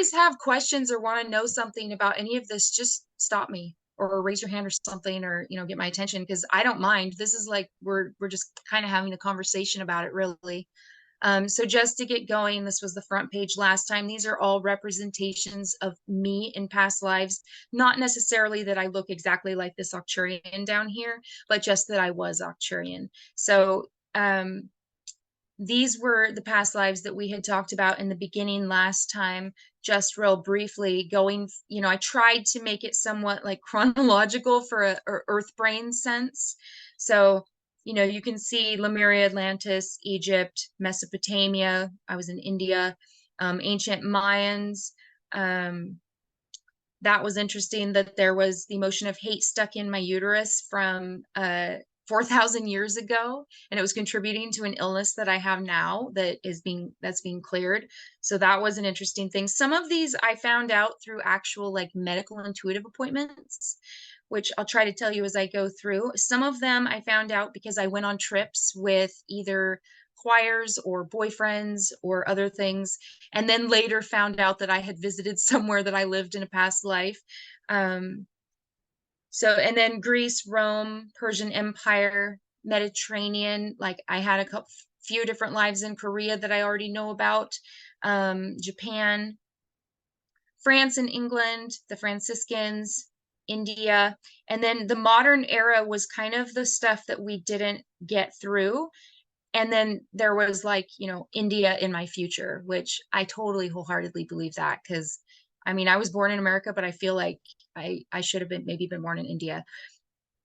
guys have questions or want to know something about any of this, just stop me or raise your hand or something, or, you know, get my attention, because I don't mind. This is like, we're just kind of having a conversation about it, really. So just to get going, this was the front page last time. These are all representations of me in past lives. Not necessarily that I look exactly like this Arcturian down here, but just that I was Arcturian. So these were the past lives that we had talked about in the beginning last time, just real briefly going, you know, I tried to make it somewhat like chronological for a earth brain sense. So, you know, you can see Lemuria, Atlantis, Egypt, Mesopotamia. I was in India, ancient Mayans. That was interesting that there was the emotion of hate stuck in my uterus from 4,000 years ago, and it was contributing to an illness that I have now that's being cleared. So that was an interesting thing. Some of these I found out through actual like medical intuitive appointments, which I'll try to tell you as I go through. Some of them I found out because I went on trips with either choirs or boyfriends or other things, and then later found out that I had visited somewhere that I lived in a past life. And then Greece, Rome, Persian Empire, Mediterranean, like I had a few different lives in Korea that I already know about, Japan, France and England, the Franciscans, India. And then the modern era was kind of the stuff that we didn't get through. And then there was like, you know, India in my future, which I totally wholeheartedly believe that, because I mean, I was born in America, but I feel like I should have maybe been born in India.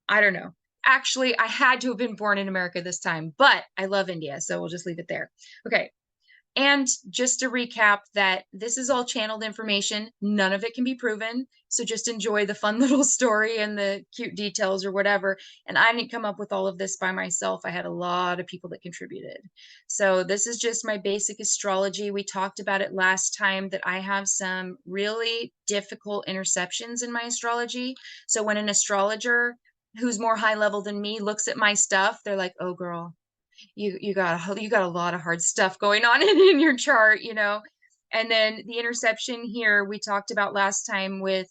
I don't know. Actually, I had to have been born in America this time, but I love India, so we'll just leave it there. Okay. And just to recap, that this is all channeled information. None of it can be proven. So just enjoy the fun little story and the cute details or whatever. And I didn't come up with all of this by myself. I had a lot of people that contributed. So this is just my basic astrology. We talked about it last time that I have some really difficult interceptions in my astrology. So when an astrologer who's more high level than me looks at my stuff, they're like, oh girl, you got a lot of hard stuff going on in your chart, you know. And then the interception here we talked about last time with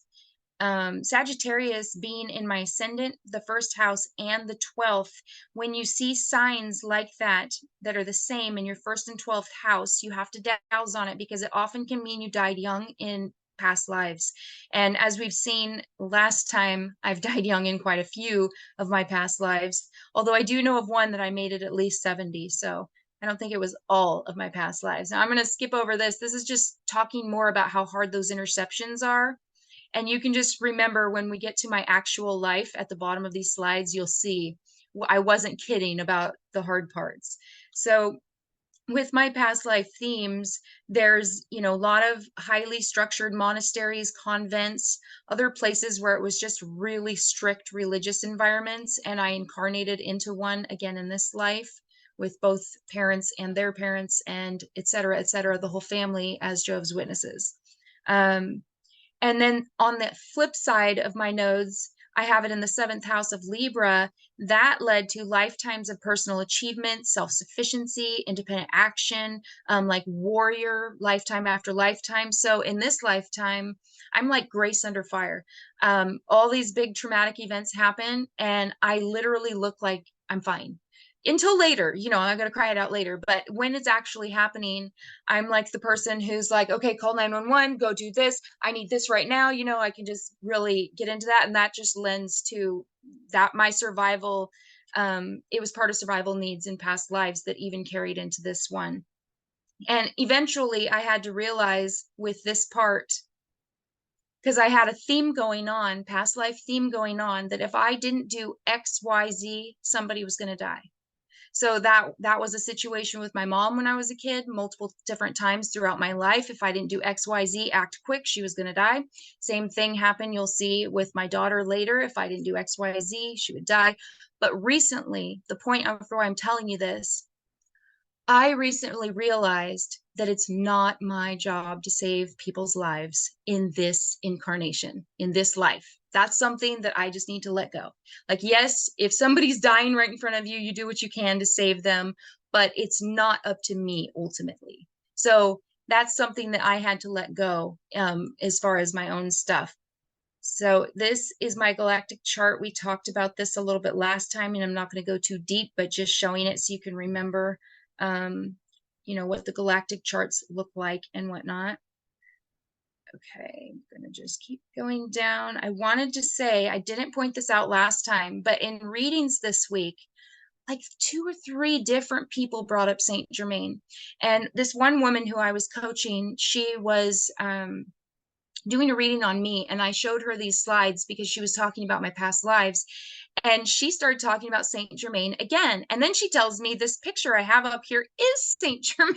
Sagittarius being in my ascendant, the first house, and the 12th. When you see signs like that that are the same in your first and 12th house, you have to douse on it, because it often can mean you died young in past lives. And as we've seen last time, I've died young in quite a few of my past lives, although I do know of one that I made it at least 70. So I don't think it was all of my past lives. Now I'm going to skip over this. This is just talking more about how hard those interceptions are. And you can just remember when we get to my actual life at the bottom of these slides, you'll see I wasn't kidding about the hard parts. So with my past life themes, there's, you know, a lot of highly structured monasteries, convents, other places where it was just really strict religious environments. And I incarnated into one again in this life with both parents and their parents, and et cetera, the whole family as Jehovah's Witnesses. And then on the flip side of my nodes, I have it in the 7th house of Libra. That led to lifetimes of personal achievement, self-sufficiency, independent action, like warrior lifetime after lifetime. So in this lifetime, I'm like grace under fire. All these big traumatic events happen, and I literally look like I'm fine. Until later, you know, I'm going to cry it out later. But when it's actually happening, I'm like the person who's like, okay, call 911, go do this. I need this right now. You know, I can just really get into that. And that just lends to that my survival. It was part of survival needs in past lives that even carried into this one. And eventually I had to realize with this part, because I had a theme going on, past life theme going on, that if I didn't do X, Y, Z, somebody was going to die. So that was a situation with my mom when I was a kid, multiple different times throughout my life. If I didn't do XYZ, act quick, she was going to die. Same thing happened, you'll see, with my daughter later. If I didn't do XYZ, she would die. But recently, the point of why I'm telling you this, I recently realized that it's not my job to save people's lives in this incarnation, in this life. That's something that I just need to let go. Like, yes, if somebody's dying right in front of you, you do what you can to save them, but it's not up to me ultimately. So that's something that I had to let go, as far as my own stuff. So this is my galactic chart. We talked about this a little bit last time, and I'm not going to go too deep, but just showing it so you can remember, um, what the galactic charts look like and whatnot. Okay, I'm going to just keep going down. I wanted to say, I didn't point this out last time, but in readings this week, like 2 or 3 different people brought up Saint Germain. And this one woman who I was coaching, she was doing a reading on me, and I showed her these slides because she was talking about my past lives, and she started talking about Saint Germain again. And then she tells me this picture I have up here is Saint Germain,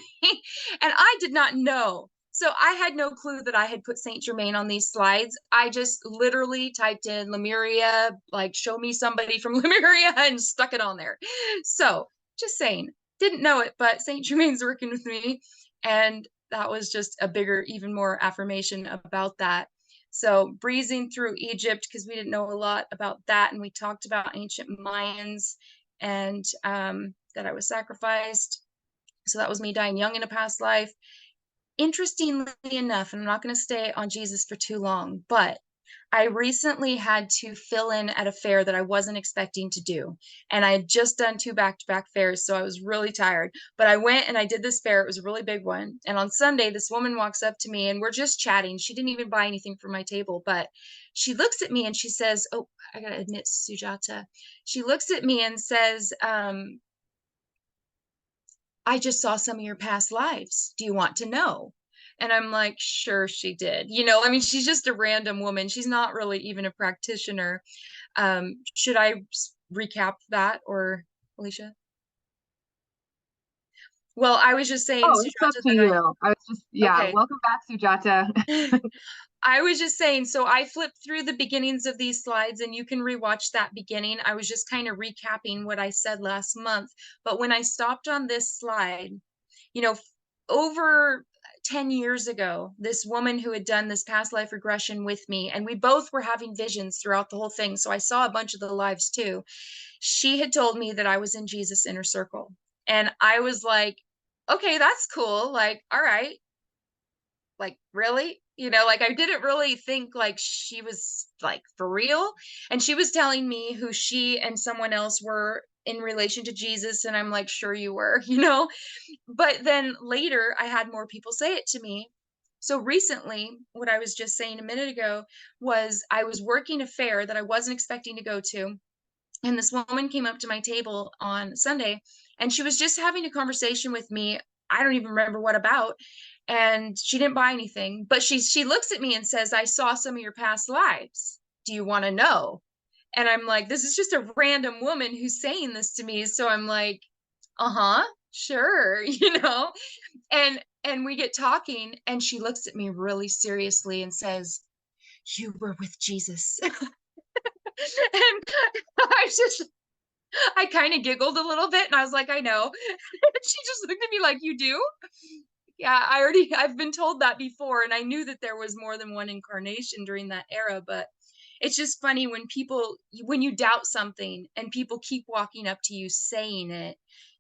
and I did not know. So I had no clue that I had put Saint Germain on these slides. I just literally typed in Lemuria, like show me somebody from Lemuria, and stuck it on there. So just saying, didn't know it, but Saint Germain's working with me. And that was just a bigger, even more affirmation about that. So breezing through Egypt, because we didn't know a lot about that. And we talked about ancient Mayans, and that I was sacrificed. So that was me dying young in a past life. Interestingly enough, and I'm not going to stay on Jesus for too long, but I recently had to fill in at a fair that I wasn't expecting to do. And I had just done 2 back-to-back fairs, so I was really tired. But I went and I did this fair. It was a really big one. And on Sunday, this woman walks up to me and we're just chatting. She didn't even buy anything for my table, but she looks at me and she says, oh, I gotta admit, Sujata. She looks at me and says, I just saw some of your past lives. Do you want to know? And I'm like, sure, she did. I mean, she's just a random woman. She's not really even a practitioner. Should I recap that, or Alicia? Well, I was just saying, Oh, it's up Sujata, to that you. I was just, yeah, okay. welcome back, Sujata. I was just saying, so I flipped through the beginnings of these slides, and you can rewatch that beginning. I was just kind of recapping what I said last month. But when I stopped on this slide, you know, over 10 years ago, this woman who had done this past life regression with me, and we both were having visions throughout the whole thing. So I saw a bunch of the lives too. She had told me that I was in Jesus' inner circle. And I was like, okay, that's cool. Like, all right, like really, like I didn't really think like she was like for real. And she was telling me who she and someone else were in relation to Jesus, and I'm like, sure you were. But then later I had more people say it to me. So recently, what I was just saying a minute ago was I was working a fair that I wasn't expecting to go to, and this woman came up to my table on Sunday, and she was just having a conversation with me. I don't even remember what about. And she didn't buy anything, but she looks at me and says, I saw some of your past lives. Do you want to know? And I'm like, this is just a random woman who's saying this to me. So I'm like, uh-huh, sure, and we get talking, and she looks at me really seriously and says, you were with Jesus. And I just I kind of giggled a little bit, and I was like, I know. She just looked at me like, you do? Yeah, I've been told that before, and I knew that there was more than one incarnation during that era, but it's just funny when you doubt something and people keep walking up to you saying it,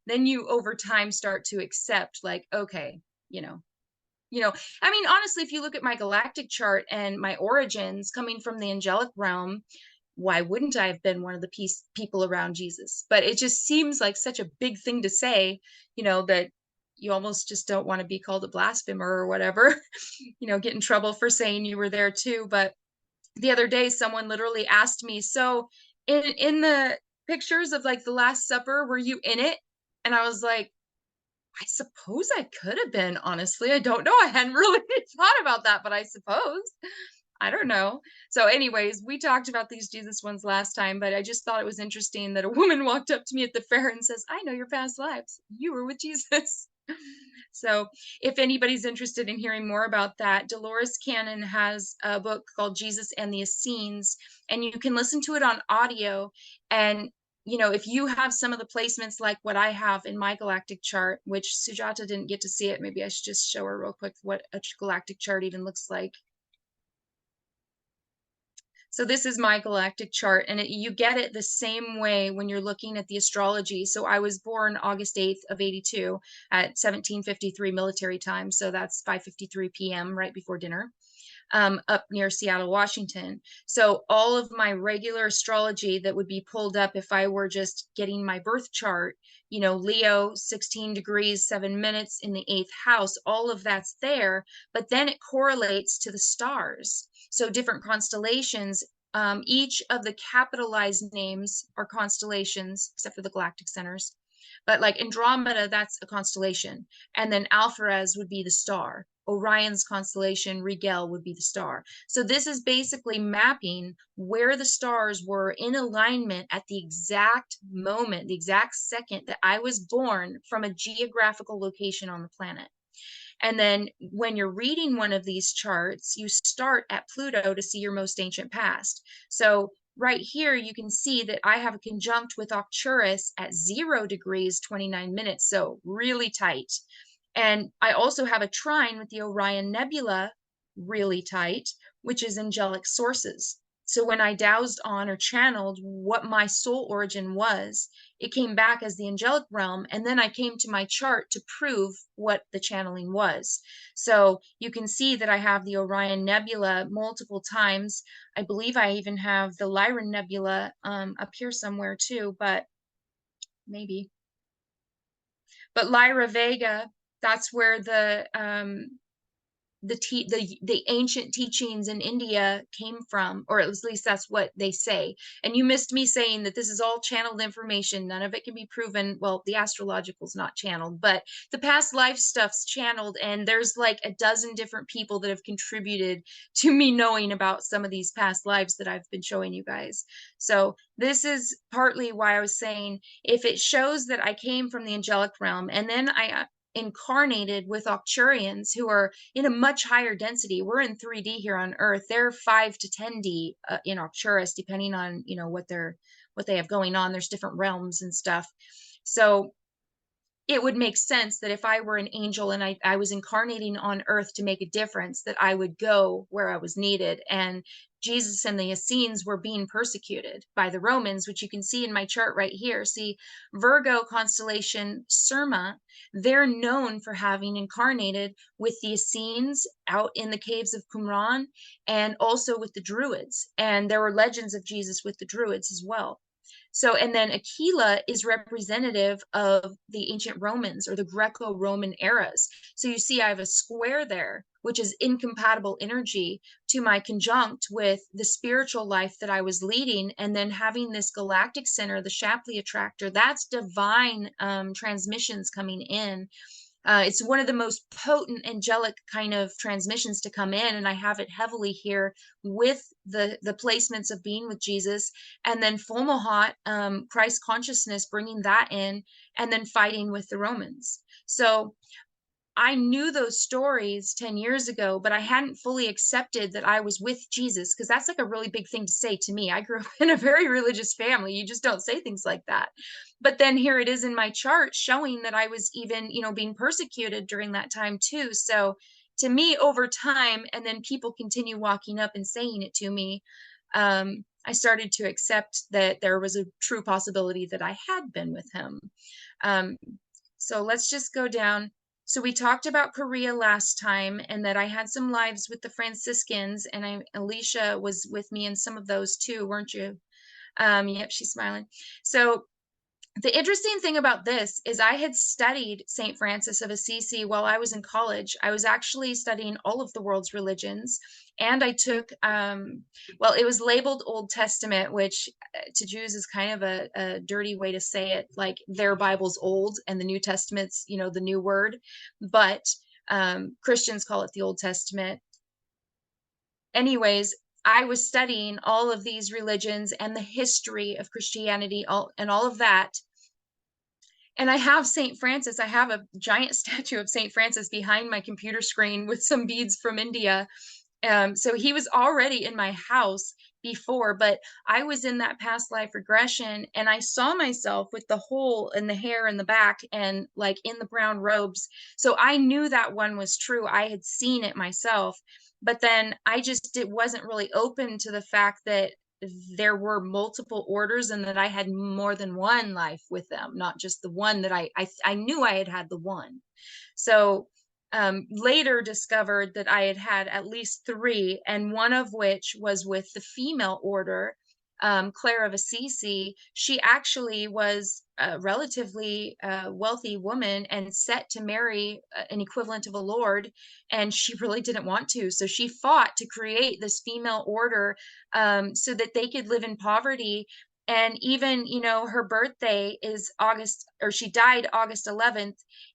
then you over time start to accept, like, okay, you know, I mean, honestly, if you look at my galactic chart and my origins coming from the angelic realm, why wouldn't I have been one of the people around Jesus? But it just seems like such a big thing to say, that you almost just don't want to be called a blasphemer or whatever, get in trouble for saying you were there too. But the other day, someone literally asked me, so in the pictures of like the Last Supper, were you in it? And I was like, I suppose I could have been, honestly. I don't know. I hadn't really thought about that, but I suppose. I don't know. So, anyways, we talked about these Jesus ones last time, but I just thought it was interesting that a woman walked up to me at the fair and says, I know your past lives. You were with Jesus. So, if anybody's interested in hearing more about that, Dolores Cannon has a book called Jesus and the Essenes, and you can listen to it on audio. And if you have some of the placements like what I have in my galactic chart, which Sujata didn't get to see it, maybe I should just show her real quick what a galactic chart even looks like. So this is my galactic chart, and you get it the same way when you're looking at the astrology. So I was born August 8th of 82 at 1753 military time. So that's 5:53 p.m. right before dinner. Up near Seattle, Washington. So all of my regular astrology that would be pulled up if I were just getting my birth chart, Leo, 16 degrees, 7 minutes in the eighth house, all of that's there, but then it correlates to the stars. So different constellations, each of the capitalized names are constellations, except for the galactic centers. But like Andromeda, that's a constellation. And then Alpharez would be the star. Orion's constellation, Rigel, would be the star. So this is basically mapping where the stars were in alignment at the exact moment, the exact second that I was born from a geographical location on the planet. And then when you're reading one of these charts, you start at Pluto to see your most ancient past. So right here, you can see that I have a conjunct with Arcturus at 0 degrees, 29 minutes. So really tight. And I also have a trine with the Orion Nebula, really tight, which is angelic sources. So when I dowsed on or channeled what my soul origin was, it came back as the angelic realm. And then I came to my chart to prove what the channeling was. So you can see that I have the Orion Nebula multiple times. I believe I even have the Lyran Nebula up here somewhere too, but maybe. But Lyra Vega, that's where the ancient teachings in India came from, or at least that's what they say. And you missed me saying that this is all channeled information. None of it can be proven. Well, the astrological is not channeled, but the past life stuff's channeled, and there's like a dozen different people that have contributed to me knowing about some of these past lives that I've been showing you guys. So this is partly why I was saying, if it shows that I came from the angelic realm, and then I incarnated with Arcturians who are in a much higher density. We're in 3D here on Earth. They're 5 to 10D in Arcturus, depending on what they have going on. There's different realms and stuff. So it would make sense that if I were an angel and I was incarnating on earth to make a difference, that I would go where I was needed. And Jesus and the Essenes were being persecuted by the Romans, which you can see in my chart right here. See, Virgo constellation Surma, they're known for having incarnated with the Essenes out in the caves of Qumran, and also with the Druids. And there were legends of Jesus with the Druids as well. So, and then Aquila is representative of the ancient Romans or the Greco-Roman eras. So you see, I have a square there, which is incompatible energy to my conjunct with the spiritual life that I was leading. And then having this galactic center, the Shapley attractor, that's divine transmissions coming in. It's one of the most potent angelic kind of transmissions to come in, and I have it heavily here with the placements of being with Jesus, and then Fomalhaut, Christ consciousness, bringing that in, and then fighting with the Romans. So I knew those stories 10 years ago, but I hadn't fully accepted that I was with Jesus, because that's like a really big thing to say to me. I grew up in a very religious family. You just don't say things like that. But then here it is in my chart showing that I was even, being persecuted during that time too. So to me, over time, and then people continue walking up and saying it to me, I started to accept that there was a true possibility that I had been with him. So let's just go down. So we talked about Korea last time, and that I had some lives with the Franciscans, and Alicia was with me in some of those too, weren't you? Yep, she's smiling. So the interesting thing about this is I had studied St. Francis of Assisi while I was in college. I was actually studying all of the world's religions, and I took, well, it was labeled Old Testament, which to Jews is kind of a dirty way to say it, like their Bible's old and the New Testament's, the new word, but Christians call it the Old Testament. Anyways, I was studying all of these religions and the history of Christianity, and all of that. And I have St. Francis. I have a giant statue of St. Francis behind my computer screen with some beads from India. So he was already in my house before, but I was in that past life regression, and I saw myself with the hole in the hair in the back and like in the brown robes. So I knew that one was true. I had seen it myself. But then it wasn't really open to the fact that there were multiple orders and that I had more than one life with them, not just the one that I knew I had the one. So later discovered that I had had at least three, and one of which was with the female order, Claire of Assisi. She actually was a relatively wealthy woman and set to marry an equivalent of a lord, and she really didn't want to. So she fought to create this female order so that they could live in poverty. And even, her birthday is August, or she died August 11th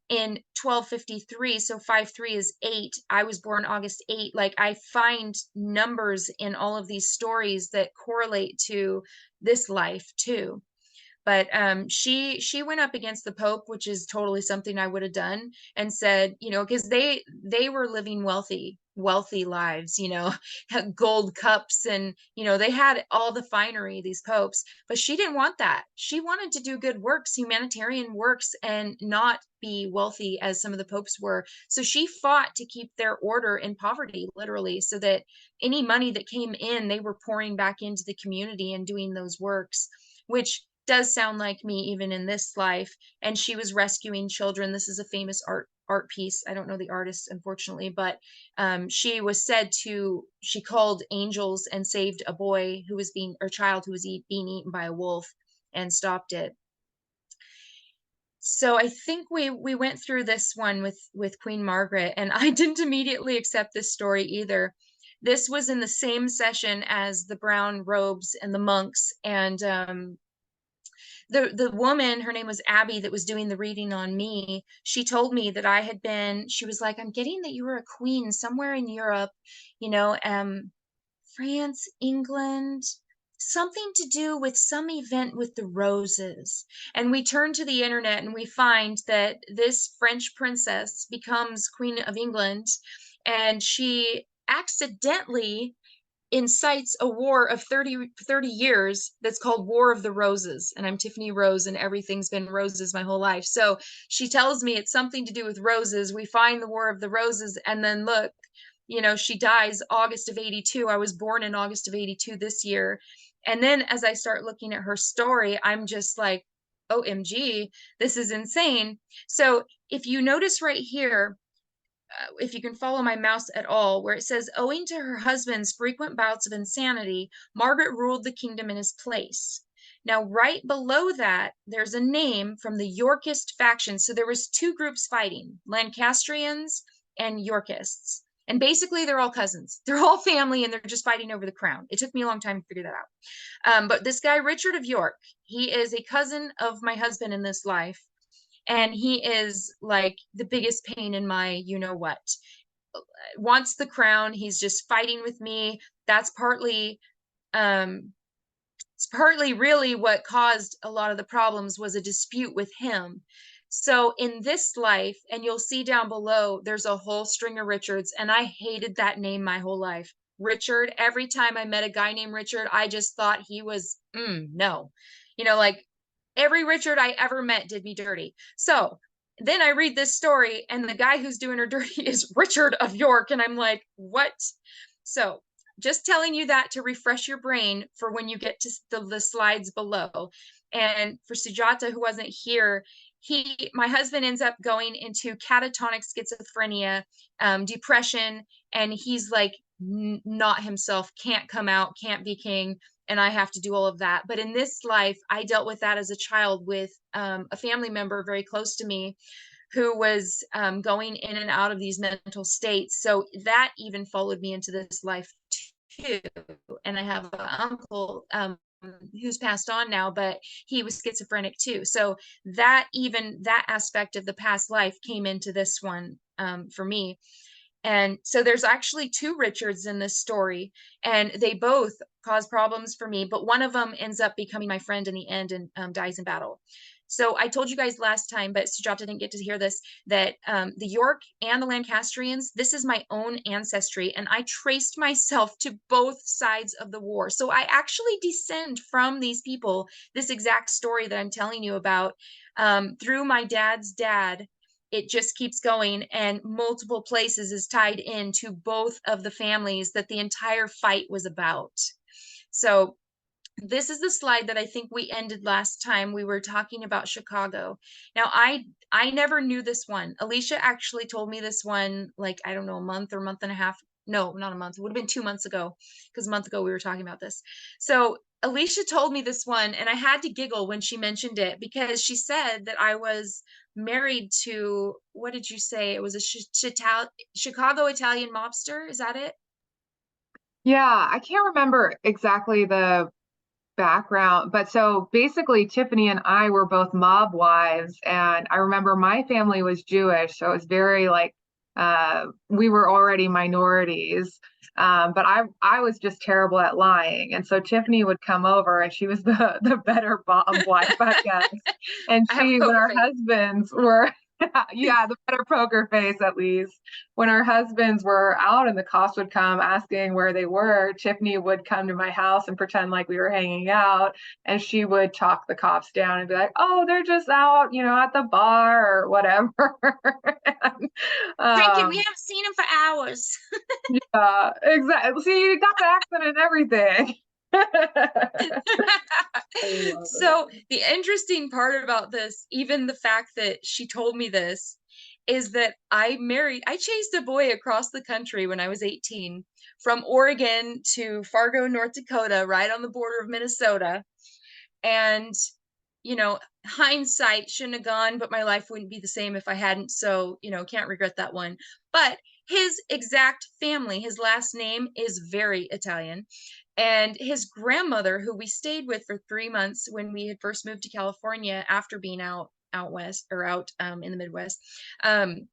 in 1253. So 53 is 8. I was born August 8. Like, I find numbers in all of these stories that correlate to this life too. But she went up against the Pope, which is totally something I would have done, and said, because they were living wealthy lives, had gold cups, and they had all the finery, these popes. But she didn't want that. She wanted to do good works, humanitarian works, and not be wealthy as some of the popes were. So she fought to keep their order in poverty, literally, so that any money that came in, they were pouring back into the community and doing those works, which does sound like me even in this life. And she was rescuing children. This is a famous art piece. I don't know the artist, unfortunately, but she was said to, she called angels and saved a boy who was or child who was being eaten by a wolf, and stopped it. So I think we went through this one with Queen Margaret, and I didn't immediately accept this story either. This was in the same session as the brown robes and the monks, and the woman, her name was Abby, that was doing the reading on me. She told me that she was like, I'm getting that you were a queen somewhere in Europe, France, England, something to do with some event with the roses. And we turn to the internet and we find that this French princess becomes Queen of England, and she accidentally incites a war of 30 years that's called War of the Roses. And I'm Tiffany Rose, and everything's been roses my whole life. So she tells me it's something to do with roses. We find the War of the Roses, and then look, she dies August of 82. I was born in August of 82 this year. And then as I start looking at her story, I'm just like, OMG, this is insane. So if you notice right here, if you can follow my mouse at all, where it says, owing to her husband's frequent bouts of insanity, Margaret ruled the kingdom in his place. Now, right below that, there's a name from the Yorkist faction. So there was two groups fighting, Lancastrians and Yorkists. And basically, they're all cousins. They're all family, and they're just fighting over the crown. It took me a long time to figure that out. But this guy, Richard of York, he is a cousin of my husband in this life. And he is like the biggest pain in my what. Wants the crown. He's just fighting with me. That's partly it's partly really what caused a lot of the problems, was a dispute with him. So in this life, and you'll see down below, there's a whole string of Richards, and I hated that name my whole life. Richard, every time I met a guy named Richard, I just thought he was no, like every Richard I ever met did me dirty. So then I read this story, and the guy who's doing her dirty is Richard of York, and I'm like, what? So just telling you that to refresh your brain for when you get to the slides below. And for Sujata, who wasn't here, my husband ends up going into catatonic schizophrenia, depression, and he's like not himself, can't come out, can't be king, and I have to do all of that. But in this life, I dealt with that as a child with a family member very close to me who was going in and out of these mental states. So that even followed me into this life too. And I have an uncle who's passed on now, but he was schizophrenic too. So that aspect of the past life came into this one for me. And so there's actually two Richards in this story, and they both cause problems for me, but one of them ends up becoming my friend in the end and dies in battle. So I told you guys last time, but Sujata didn't get to hear this, that the York and the Lancastrians, this is my own ancestry, and I traced myself to both sides of the war. So I actually descend from these people, this exact story that I'm telling you about, through my dad's dad. it just keeps going, and multiple places is tied into both of the families that the entire fight was about. So this is the slide that I think we ended last time. We were talking about Chicago. Now, I never knew this one. Alicia actually told me this one, like, I don't know, a month or month and a half. No, not a month. It would have been 2 months ago, because a month ago we were talking about this. So Alicia told me this one, and I had to giggle when she mentioned it, because she said that I was married to, what did you say? It was a Chicago Italian mobster. Is that it? Yeah, I can't remember exactly the background, but so basically Tiffany and I were both mob wives, and I remember my family was Jewish, so it was very like we were already minorities. But I was just terrible at lying. And so Tiffany would come over and she was the better mob wife, I guess. And I have a when poker our face. husbands were yeah, the better poker face at least. When our husbands were out and the cops would come asking where they were, Tiffany would come to my house and pretend like we were hanging out, and she would talk the cops down and be like, "Oh, they're just out, at the bar or whatever." And, Drinking, we um, haven't seen him for hours. yeah, exactly. See, you got the accent and everything. I love it. So the interesting part about this, even the fact that she told me this, is that I chased a boy across the country when I was 18, from Oregon to Fargo, North Dakota, right on the border of Minnesota. And, hindsight shouldn't have gone, but my life wouldn't be the same if I hadn't. So, can't regret that one. But his exact family, his last name is very Italian. And his grandmother, who we stayed with for 3 months when we had first moved to California after being out west, or out in the Midwest, um,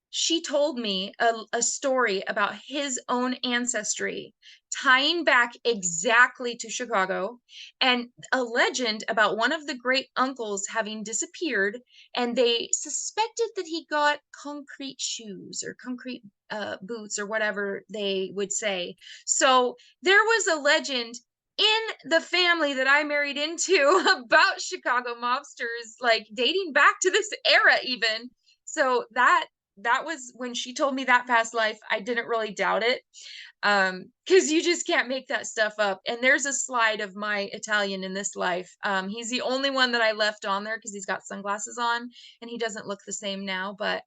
she told me a story about his own ancestry, tying back exactly to Chicago, and a legend about one of the great uncles having disappeared, and they suspected that he got concrete shoes or concrete boots or whatever they would say. So there was a legend in the family that I married into about Chicago mobsters, like dating back to this era even. So that was when she told me that past life, I didn't really doubt it. Because you just can't make that stuff up. And there's a slide of my Italian in this life. He's the only one that I left on there because he's got sunglasses on and he doesn't look the same now, but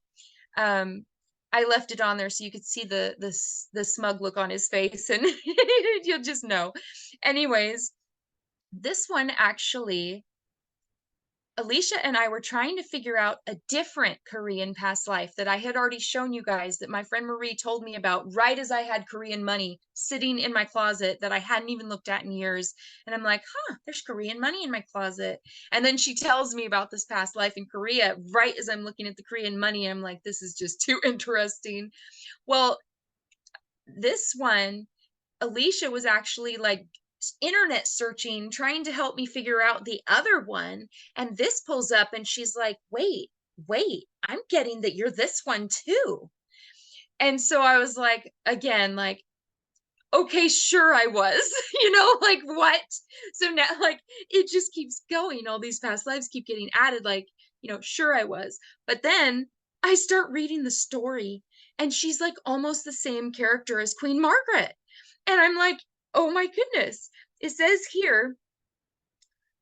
um I left it on there so you could see the smug look on his face, and you'll just know. Anyways, this one actually, Alicia and I were trying to figure out a different Korean past life that I had already shown you guys, that my friend Marie told me about right as I had Korean money sitting in my closet that I hadn't even looked at in years. And I'm like, there's Korean money in my closet. And then she tells me about this past life in Korea right as I'm looking at the Korean money. And I'm like, this is just too interesting. Well, this one, Alicia was actually like internet searching, trying to help me figure out the other one. And this pulls up and she's like, wait, I'm getting that you're this one too. And so I was like, again, like, okay, sure I was, like what? So now, like, it just keeps going. All these past lives keep getting added, like, sure I was. But then I start reading the story and she's like almost the same character as Queen Margaret. And I'm like, oh my goodness. It says here,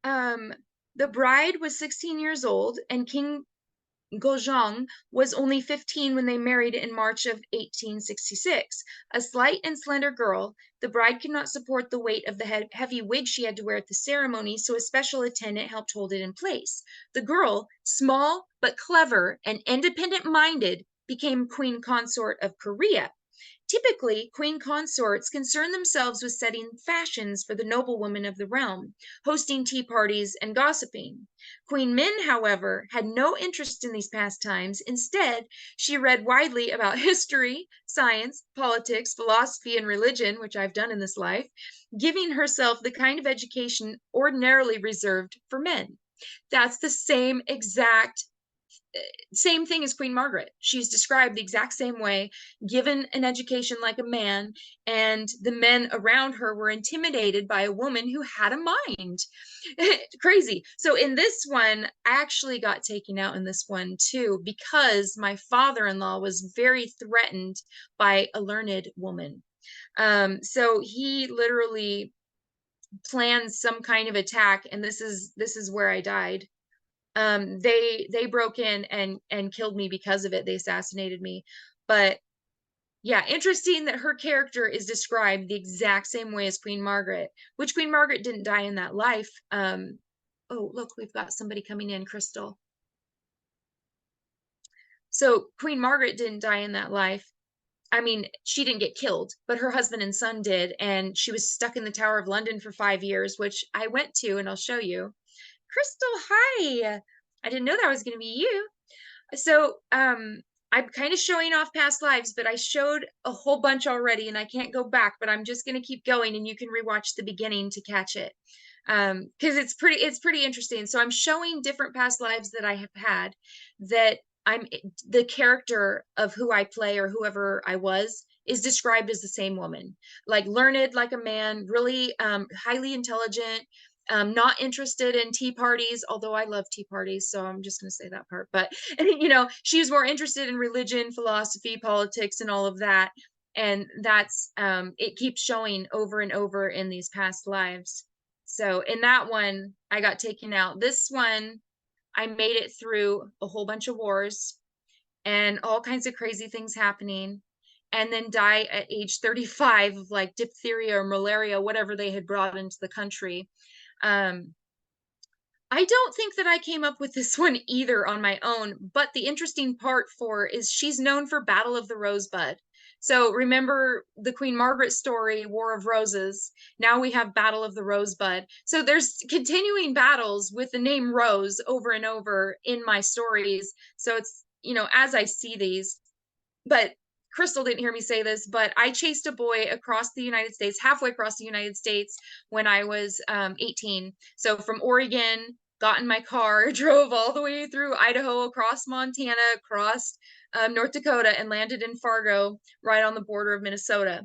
um, the bride was 16 years old and King Gojong was only 15 when they married in March of 1866. A slight and slender girl, the bride could not support the weight of the heavy wig she had to wear at the ceremony, so a special attendant helped hold it in place. The girl, small but clever and independent minded, became queen consort of Korea. Typically, queen consorts concern themselves with setting fashions for the noblewomen of the realm, hosting tea parties, and gossiping. Queen Min, however, had no interest in these pastimes. Instead, she read widely about history, science, politics, philosophy, and religion, which I've done in this life, giving herself the kind of education ordinarily reserved for men. That's the same exact same thing as Queen Margaret. She's described the exact same way, given an education like a man, and the men around her were intimidated by a woman who had a mind. Crazy. So in this one, I actually got taken out in this one too, because my father-in-law was very threatened by a learned woman. So he literally planned some kind of attack, and this is where I died. They broke in and killed me because of it. They assassinated me. But yeah, interesting that her character is described the exact same way as Queen Margaret, which Queen Margaret didn't die in that life. Oh, look, we've got somebody coming in, Crystal. So Queen Margaret didn't die in that life. I mean, she didn't get killed, but her husband and son did, and she was stuck in the Tower of London for 5 years, which I went to, and I'll show you. Crystal, hi. I didn't know that was going to be you. So, I'm kind of showing off past lives, but I showed a whole bunch already and I can't go back, but I'm just going to keep going and you can rewatch the beginning to catch it. Because it's pretty interesting. So I'm showing different past lives that I have had, that I'm the character of who I play or whoever I was is described as the same woman, like learned like a man, really highly intelligent, not interested in tea parties, although I love tea parties, so I'm just going to say that part. But she was more interested in religion, philosophy, politics, and all of that. And that's it keeps showing over and over in these past lives. So in that one, I got taken out. This one, I made it through a whole bunch of wars and all kinds of crazy things happening, and then die at age 35 of like diphtheria or malaria, whatever they had brought into the country. Um, I don't think that I came up with this one either on my own, but the interesting part for is she's known for Battle of the Rosebud. So remember the Queen Margaret story, War of Roses. Now we have Battle of the Rosebud. So there's continuing battles with the name Rose over and over in my stories. So it's, as I see these, but Crystal didn't hear me say this, but I chased a boy across the United States, halfway across the United States when I was 18. So from Oregon, got in my car, drove all the way through Idaho, across Montana, across North Dakota, and landed in Fargo, right on the border of Minnesota.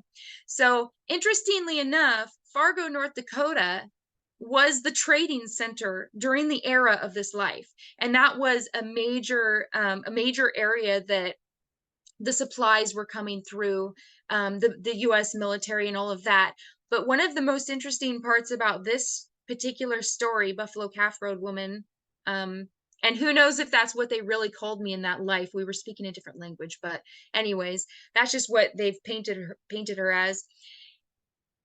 So interestingly enough, Fargo, North Dakota was the trading center during the era of this life. And that was a major area that the supplies were coming through, the U.S. military and all of that. But one of the most interesting parts about this particular story, Buffalo Calf Road Woman, and who knows if that's what they really called me in that life. We were speaking a different language, but anyways, that's just what they've painted her as.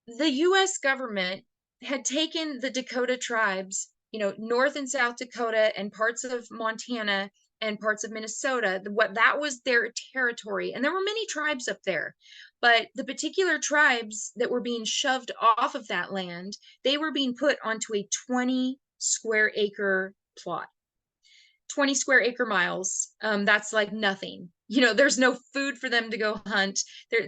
The U.S. government had taken the Dakota tribes, North and South Dakota and parts of Montana and parts of Minnesota. What that was their territory. And there were many tribes up there, but the particular tribes that were being shoved off of that land, they were being put onto a 20 square acre plot. 20 square acre miles. That's like nothing. There's no food for them to go hunt.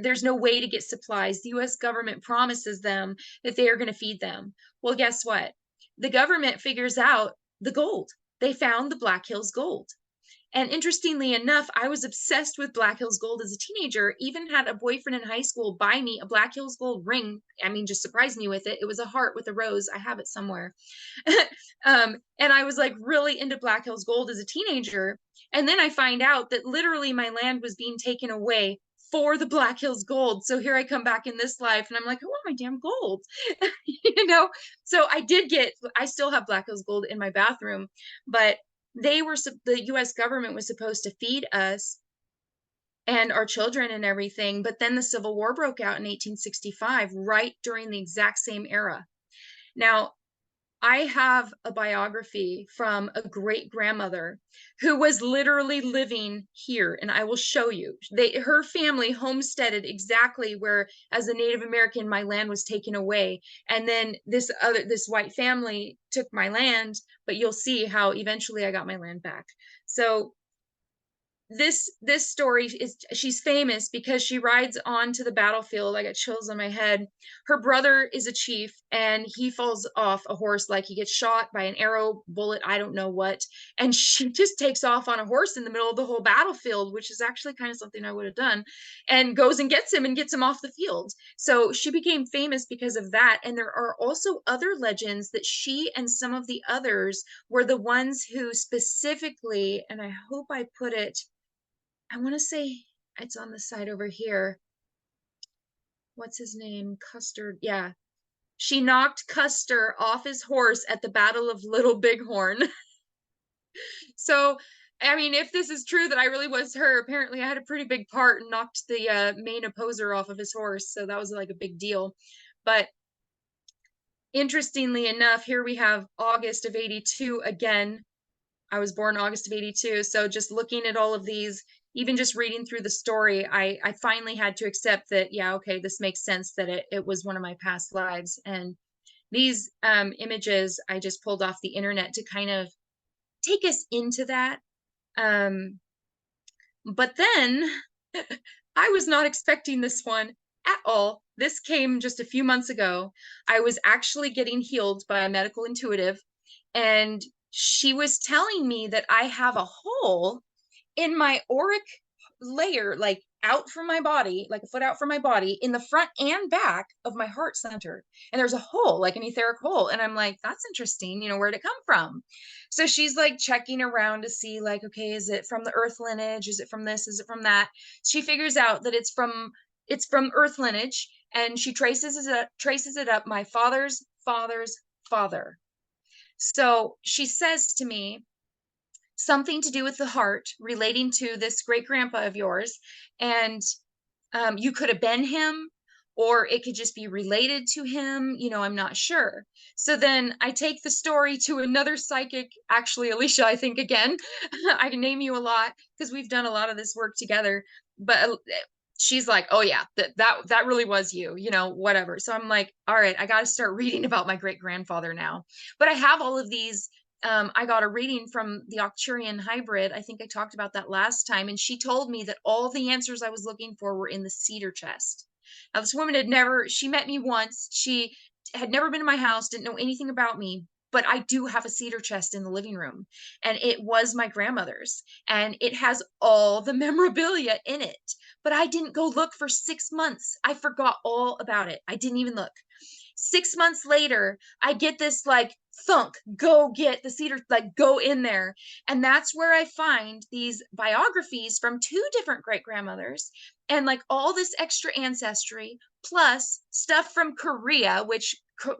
There's no way to get supplies. The US government promises them that they are going to feed them. Well, guess what? The government figures out the gold. They found the Black Hills gold. And interestingly enough, I was obsessed with Black Hills gold as a teenager, even had a boyfriend in high school buy me a Black Hills gold ring. I mean, just surprised me with it. It was a heart with a rose. I have it somewhere. And I was like really into Black Hills gold as a teenager. And then I find out that literally my land was being taken away for the Black Hills gold. So here I come back in this life and I'm like, I want my damn gold. So I still have Black Hills gold in my bathroom, but the US government was supposed to feed us and our children and everything. But then the Civil War broke out in 1865, right during the exact same era. Now, I have a biography from a great grandmother who was literally living here, and I will show you. Her family homesteaded exactly where, as a Native American, my land was taken away, and then this white family took my land. But you'll see how eventually I got my land back. So this story is, she's famous because she rides onto the battlefield. I got chills on my head. Her brother is a chief and he falls off a horse, like he gets shot by an arrow, bullet, I don't know what, and she just takes off on a horse in the middle of the whole battlefield, which is actually kind of something I would have done, and goes and gets him off the field. So she became famous because of that. And there are also other legends that she and some of the others were the ones who specifically, and I hope I put it, I want to say it's on the side over here. What's his name? Custard. Yeah. She knocked Custer off his horse at the Battle of Little Bighorn. So, I mean, if this is true that I really was her, apparently I had a pretty big part and knocked the main opposer off of his horse. So that was like a big deal. But interestingly enough, here we have August of 82 again. I was born August of 82. So just looking at all of these, even just reading through the story, I finally had to accept that, yeah, okay, this makes sense that it was one of my past lives. And these images I just pulled off the internet to kind of take us into that. Um, but then I was not expecting this one at all. This came just a few months ago. I was actually getting healed by a medical intuitive, and she was telling me that I have a hole in my auric layer, like out from my body, like a foot out from my body, in the front and back of my heart center. And there's a hole, like an etheric hole. And I'm like, that's interesting. You know, where'd it come from? So she's like checking around to see, like, okay, is it from the earth lineage? Is it from this? Is it from that? She figures out that it's from earth lineage, and she traces it up my father's father's father. So she says to me, something to do with the heart relating to this great grandpa of yours. And you could have been him, or it could just be related to him. You know, I'm not sure. So then I take the story to another psychic, actually, Alicia, I think again. I can name you a lot because we've done a lot of this work together. But she's like, oh yeah, that really was you, you know, whatever. So I'm like, all right, I got to start reading about my great grandfather now. But I have all of these. I got a reading from the Octurian hybrid. I think I talked about that last time. And she told me that all the answers I was looking for were in the cedar chest. Now, this woman she met me once. She had never been to my house, didn't know anything about me, but I do have a cedar chest in the living room. And it was my grandmother's. And it has all the memorabilia in it. But I didn't go look for 6 months. I forgot all about it. I didn't even look. 6 months later, I get this like thunk, go get the cedar, like go in there. And that's where I find these biographies from two different great grandmothers and like all this extra ancestry, plus stuff from Korea, which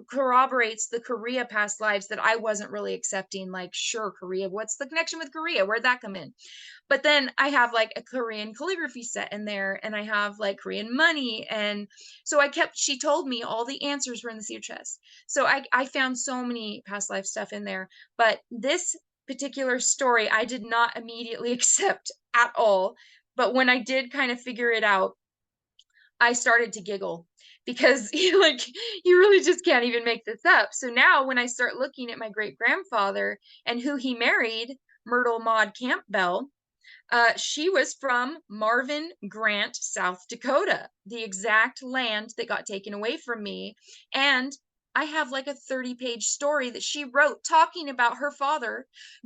corroborates the Korea past lives that I wasn't really accepting. Like, sure, Korea, what's the connection with Korea? Where'd that come in? But then I have like a Korean calligraphy set in there, and I have like Korean money. And so she told me all the answers were in the cedar chest. So I found so many past life stuff in there. But this particular story, I did not immediately accept at all. But when I did kind of figure it out, I started to giggle because like you really just can't even make this up. So now when I start looking at my great grandfather and who he married, Myrtle Maud Campbell, she was from Marvin Grant, South Dakota, the exact land that got taken away from me. And I have like a 30-page story that she wrote talking about her father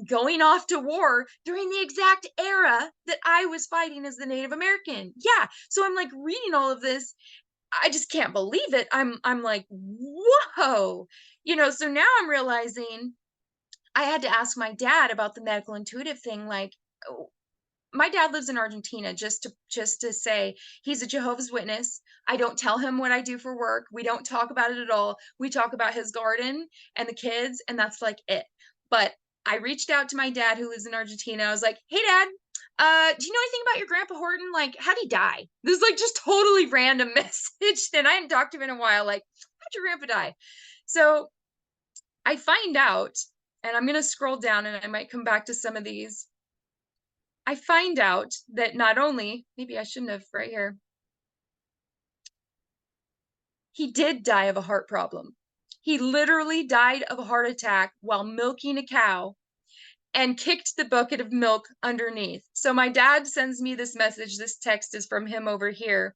going off to war during the exact era that I was fighting as the Native American. Yeah. So I'm like reading all of this. I just can't believe it. I'm like, whoa. You know, so now I'm realizing I had to ask my dad about the medical intuitive thing. Like, my dad lives in Argentina, just to say he's a Jehovah's Witness. I don't tell him what I do for work. We don't talk about it at all. We talk about his garden and the kids, and that's like it. But I reached out to my dad who lives in Argentina. I was like, "Hey dad, do you know anything about your grandpa Horton? Like, how'd he die?" This is like just totally random message. And I hadn't talked to him in a while. Like, how'd your grandpa die? So I find out, and I'm gonna scroll down and I might come back to some of these. I find out that not only, maybe I shouldn't have right here, he did die of a heart problem. He literally died of a heart attack while milking a cow. and kicked the bucket of milk underneath. So my dad sends me this message. This text is from him over here.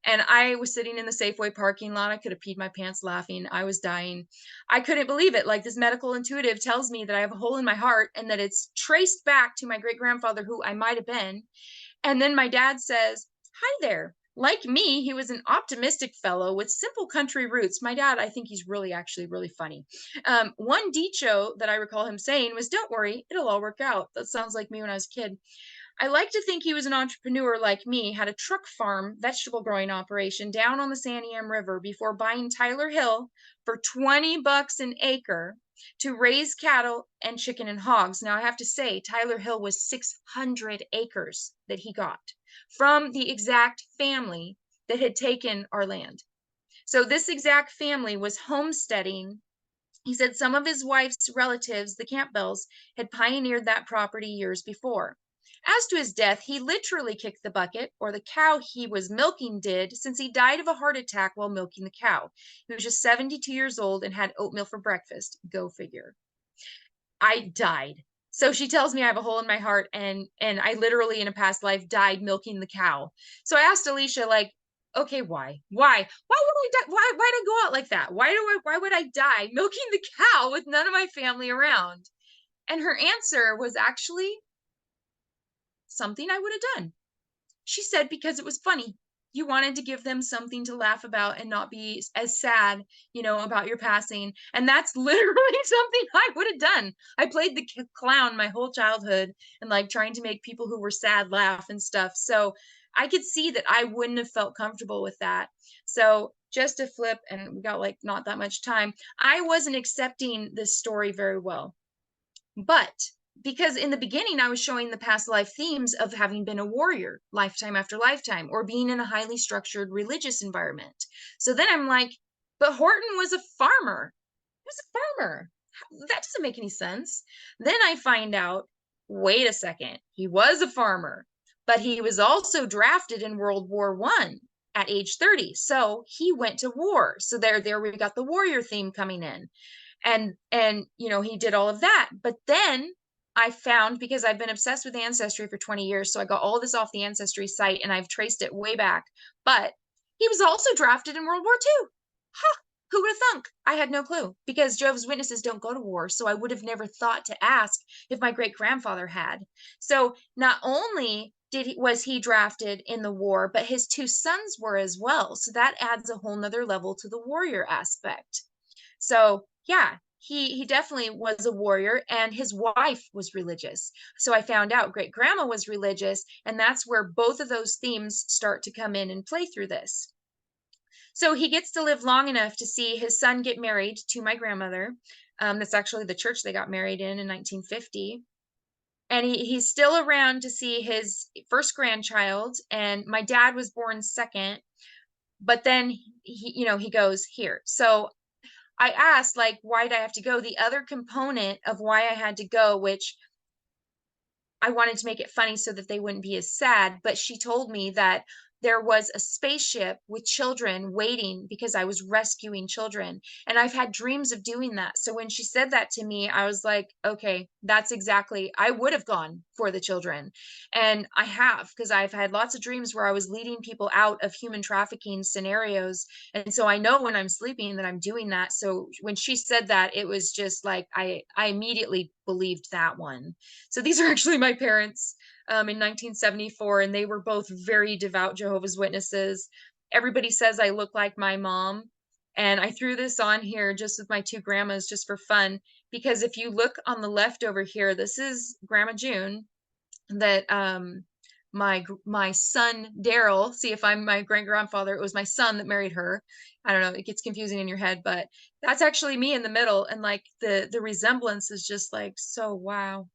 And I was sitting in the Safeway parking lot. I could have peed my pants laughing. I was dying. I couldn't believe it. Like, this medical intuitive tells me that I have a hole in my heart and that it's traced back to my great grandfather, who I might have been. And then my dad says, "Hi there. Like me, he was an optimistic fellow with simple country roots." My dad, I think he's really actually really funny. One dicho that I recall him saying was, "Don't worry, it'll all work out." That sounds like me when I was a kid. I like to think he was an entrepreneur like me, had a truck farm, vegetable growing operation down on the Santiam River before buying Tyler Hill for $20 an acre to raise cattle and chicken and hogs. Now, I have to say, Tyler Hill was 600 acres that he got from the exact family that had taken our land. So this exact family was homesteading. He said some of his wife's relatives, the Campbells, had pioneered that property years before. As to his death, he literally kicked the bucket, or the cow he was milking did, since he died of a heart attack while milking the cow. He was just 72 years old and had oatmeal for breakfast. Go figure. I died. So she tells me I have a hole in my heart, and I literally in a past life died milking the cow. So I asked Alicia, like, okay, why would I die? Why'd I go out like that? Why would I die milking the cow with none of my family around? And her answer was actually something I would have done. She said, because it was funny. You wanted to give them something to laugh about and not be as sad, about your passing. And that's literally something I would have done. I played the clown my whole childhood and like trying to make people who were sad laugh and stuff. So I could see that I wouldn't have felt comfortable with that. So just to flip, and we got like not that much time, I wasn't accepting this story very well. But because in the beginning, I was showing the past life themes of having been a warrior lifetime after lifetime, or being in a highly structured religious environment. So then I'm like, but Horton was a farmer. He was a farmer. That doesn't make any sense. Then I find out, wait a second, he was a farmer, but he was also drafted in World War One at age 30. So he went to war. So there we got the warrior theme coming in. And he did all of that. But then I found, because I've been obsessed with ancestry for 20 years, so I got all this off the ancestry site and I've traced it way back. But he was also drafted in World War II. Huh, who would have thunk? I had no clue, because Jehovah's Witnesses don't go to war, so I would have never thought to ask if my great grandfather had. So not only was he drafted in the war, but his two sons were as well. So that adds a whole nother level to the warrior aspect. So yeah, he definitely was a warrior, and his wife was religious. So I found out great grandma was religious, and that's where both of those themes start to come in and play through this. So he gets to live long enough to see his son get married to my grandmother. That's actually the church they got married in 1950. And he's still around to see his first grandchild. And my dad was born second, but then he goes here. So I asked, like, why did I have to go? The other component of why I had to go, which I wanted to make it funny so that they wouldn't be as sad, but she told me that there was a spaceship with children waiting because I was rescuing children. And I've had dreams of doing that. So when she said that to me, I was like, okay, that's exactly, I would have gone for the children. And I have, because I've had lots of dreams where I was leading people out of human trafficking scenarios. And so I know when I'm sleeping that I'm doing that. So when she said that, it was just like, I immediately believed that one. So these are actually my parents in 1974, and they were both very devout Jehovah's Witnesses. Everybody says I look like my mom. And I threw this on here just with my two grandmas just for fun, because if you look on the left over here, this is Grandma June that my son Daryl, see, if I'm my great grandfather, it was my son that married her. I don't know, it gets confusing in your head, but that's actually me in the middle. And like the resemblance is just like, so wow.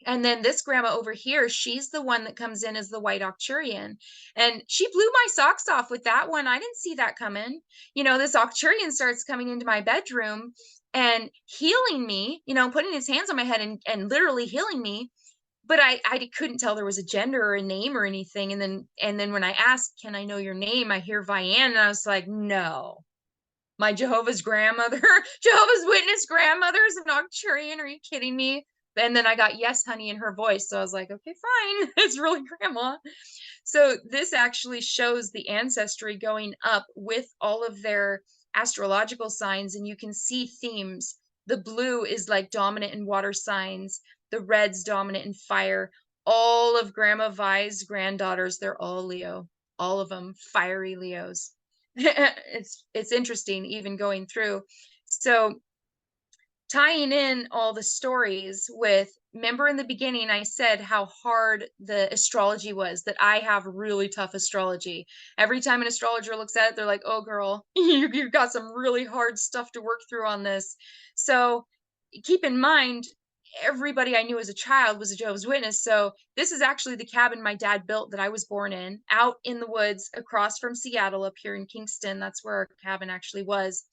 And then this grandma over here, she's the one that comes in as the white Arcturian. And she blew my socks off with that one. I didn't see that coming. This Arcturian starts coming into my bedroom and healing me, putting his hands on my head and literally healing me. But I couldn't tell there was a gender or a name or anything. And then when I asked, can I know your name? I hear Vianne, and I was like, no. My Jehovah's grandmother, Jehovah's Witness grandmother is an Arcturian. Are you kidding me? And then I got "Yes, honey" in her voice, so I was like, "Okay, fine. It's really grandma." So this actually shows the ancestry going up with all of their astrological signs, and you can see themes. The blue is like dominant in water signs, the red's dominant in fire. All of Grandma Vi's granddaughters, they're all Leo. All of them fiery Leos. It's interesting even going through. So tying in all the stories with, remember in the beginning I said how hard the astrology was, that I have really tough astrology. Every time an astrologer looks at it, they're like, oh girl, you've got some really hard stuff to work through on this. So keep in mind, everybody I knew as a child was a Jehovah's Witness. So this is actually the cabin my dad built that I was born in, out in the woods across from Seattle, up here in Kingston. That's where our cabin actually was.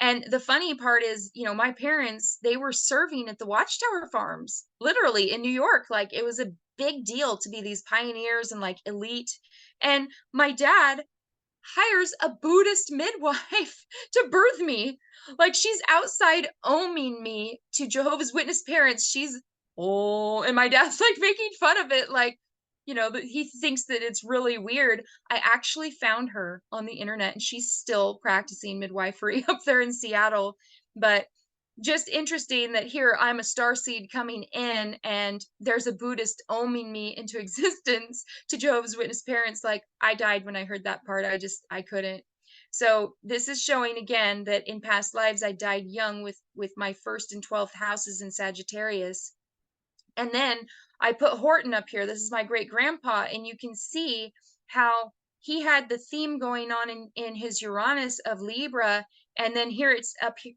And the funny part is, my parents, they were serving at the Watchtower Farms, literally in New York. Like it was a big deal to be these pioneers and like elite. And my dad hires a Buddhist midwife to birth me. Like she's outside oming me to Jehovah's Witness parents. She's, oh, and my dad's like making fun of it. Like, he thinks that it's really weird. I actually found her on the internet and she's still practicing midwifery up there in Seattle. But just interesting that here I'm a star seed coming in and there's a Buddhist oming me into existence to Jehovah's Witness parents. Like I died when I heard that part. I couldn't. So this is showing again that in past lives I died young with my first and 12th houses in Sagittarius. And then I put Horton up here. This is my great grandpa, and you can see how he had the theme going on in his Uranus of Libra, and then here it's up here,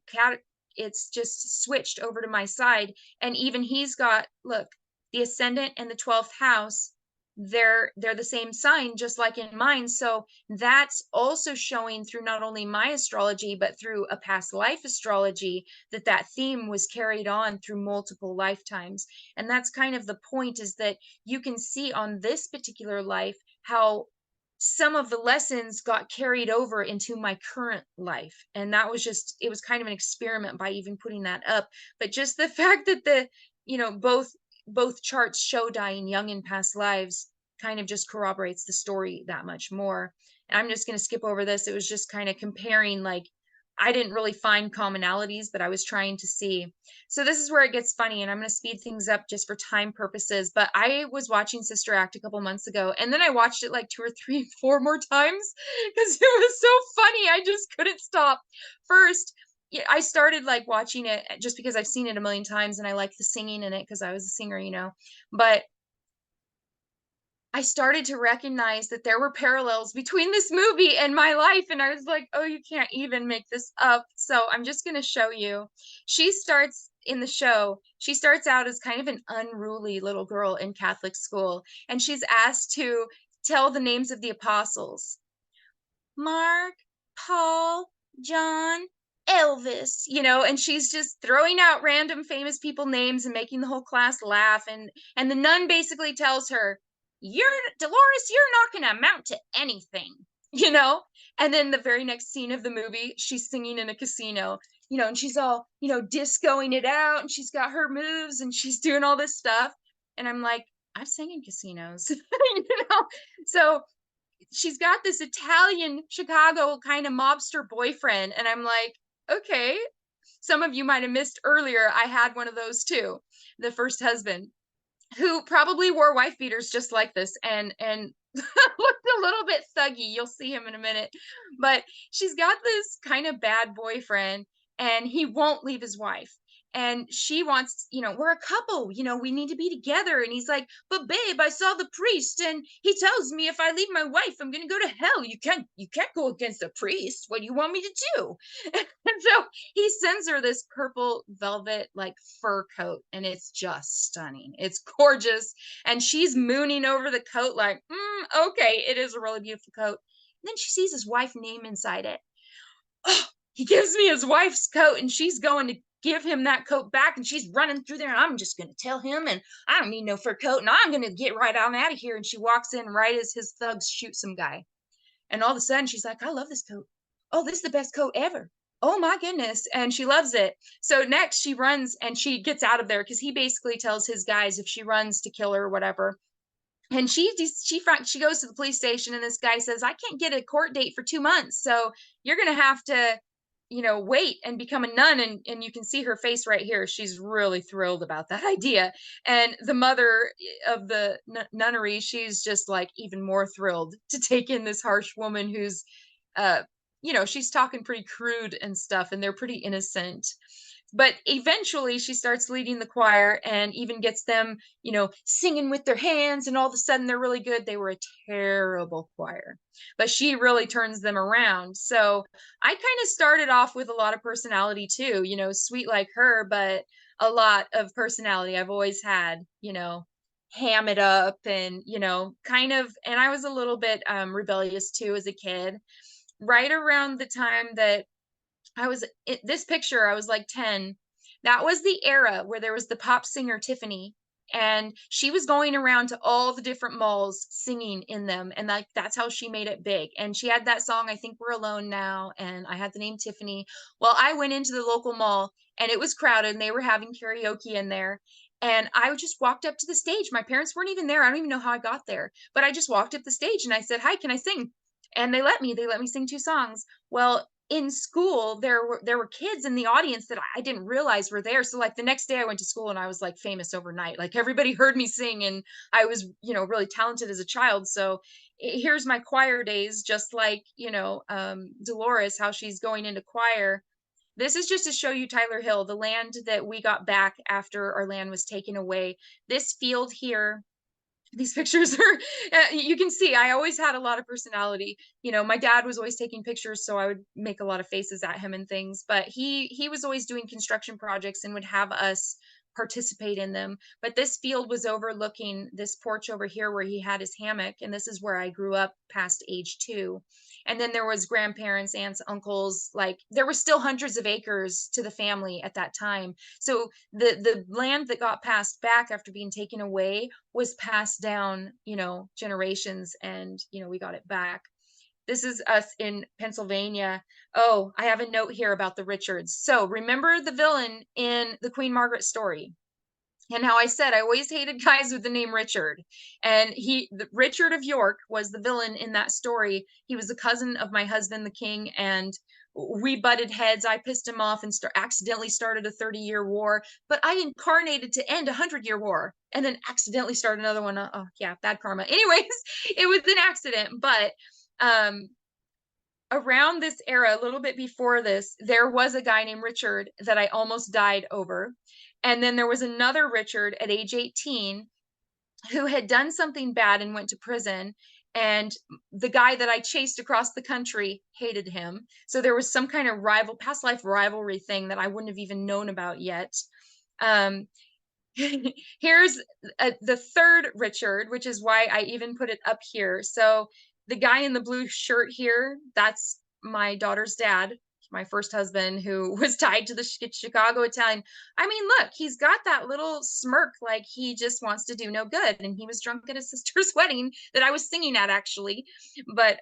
it's just switched over to my side, and even he's got, look, the ascendant and the 12th house, they're the same sign, just like in mine. So that's also showing through not only my astrology but through a past life astrology, that theme was carried on through multiple lifetimes. And that's kind of the point, is that you can see on this particular life how some of the lessons got carried over into my current life. And that was just, it was kind of an experiment by even putting that up. But just the fact that both charts show dying young in past lives kind of just corroborates the story that much more. And I'm just going to skip over this. It was just kind of comparing, like, I didn't really find commonalities, but I was trying to see. So this is where it gets funny, and I'm going to speed things up just for time purposes. But I was watching Sister Act a couple months ago, and then I watched it like 2 or 3, 4 more times because it was so funny. I just couldn't stop. First, I started like watching it just because I've seen it a million times and I like the singing in it because I was a singer. But I started to recognize that there were parallels between this movie and my life. And I was like, oh, you can't even make this up. So I'm just going to show you. She starts in the show, she starts out as kind of an unruly little girl in Catholic school. And she's asked to tell the names of the apostles: Mark, Paul, John, Elvis, and she's just throwing out random famous people names and making the whole class laugh. And the nun basically tells her, you're Dolores, you're not going to amount to anything. And then the very next scene of the movie, she's singing in a casino, and she's all, discoing it out, and she's got her moves and she's doing all this stuff. And I'm like, I've sang in casinos, so she's got this Italian Chicago kind of mobster boyfriend. And I'm like, okay, some of you might have missed earlier, I had one of those too, the first husband, who probably wore wife beaters just like this and looked a little bit thuggy. You'll see him in a minute. But she's got this kind of bad boyfriend and he won't leave his wife. And she wants, we're a couple, we need to be together. And he's like, but babe, I saw the priest and he tells me if I leave my wife, I'm going to go to hell. You can't go against a priest. What do you want me to do? And so he sends her this purple velvet like fur coat, and it's just stunning. It's gorgeous. And she's mooning over the coat like, okay, it is a really beautiful coat. And then she sees his wife's name inside it. Oh, he gives me his wife's coat, and she's going to give him that coat back, and she's running through there, and I'm just going to tell him, and I don't need no fur coat, and I'm going to get right on out of here. And she walks in right as his thugs shoot some guy. And all of a sudden she's like, I love this coat. Oh, this is the best coat ever. oh my goodness, and she loves it. So next she runs and she gets out of there because he basically tells his guys if she runs to kill her or whatever. And she goes to the police station, and this guy says, I can't get a court date for 2 months, so you're gonna have to, wait and become a nun. And you can see her face right here. She's really thrilled about that idea. And the mother of the nunnery, she's just like even more thrilled to take in this harsh woman who's she's talking pretty crude and stuff, and they're pretty innocent. But eventually she starts leading the choir and even gets them, singing with their hands, and all of a sudden they're really good. They were a terrible choir, but she really turns them around. So I kind of started off with a lot of personality too, sweet like her, but a lot of personality. I've always had, ham it up and, kind of, and I was a little bit rebellious too as a kid. Right around the time that I was in this picture, I was like 10. That was the era where there was the pop singer Tiffany, and she was going around to all the different malls singing in them, and like that's how she made it big. And she had that song, I think We're Alone Now, and I had the name Tiffany. Well, I went into the local mall and it was crowded and they were having karaoke in there. And I just walked up to the stage. My parents weren't even there. I don't even know how I got there, but I just walked up the stage and I said, "Hi, can I sing?" And they let me sing 2 songs. Well, in school there were kids in the audience that I didn't realize were there. So like the next day I went to school and I was like famous overnight. Like everybody heard me sing, and I was, really talented as a child. So here's my choir days, just like, Dolores, how she's going into choir. This is just to show you Tyler Hill, the land that we got back after our land was taken away. This field here, these pictures are you can see I always had a lot of personality. My dad was always taking pictures, so I would make a lot of faces at him and things, but he was always doing construction projects and would have us participate in them. But this field was overlooking this porch over here where he had his hammock, and this is where I grew up past age 2. And then there was grandparents, aunts, uncles, like there were still hundreds of acres to the family at that time. So the land that got passed back after being taken away was passed down, generations, and, we got it back. This is us in Pennsylvania. Oh, I have a note here about the Richards. So remember the villain in the Queen Margaret story, and how I said I always hated guys with the name Richard. And Richard of York was the villain in that story. He was a cousin of my husband, the king, and we butted heads. I pissed him off and accidentally started a 30-year war, but I incarnated to end a 100-year war and then accidentally start another one. Oh, yeah, bad karma. Anyways, it was an accident. But um, around this era, a little bit before this, there was a guy named Richard that I almost died over. And then there was another Richard at age 18 who had done something bad and went to prison. And the guy that I chased across the country hated him. So there was some kind of past life rivalry thing that I wouldn't have even known about yet. Um, here's the third Richard, which is why I even put it up here. So the guy in the blue shirt here, that's my daughter's dad, my first husband, who was tied to the Chicago Italian. I mean, look, he's got that little smirk like he just wants to do no good. And he was drunk at his sister's wedding that I was singing at, actually. But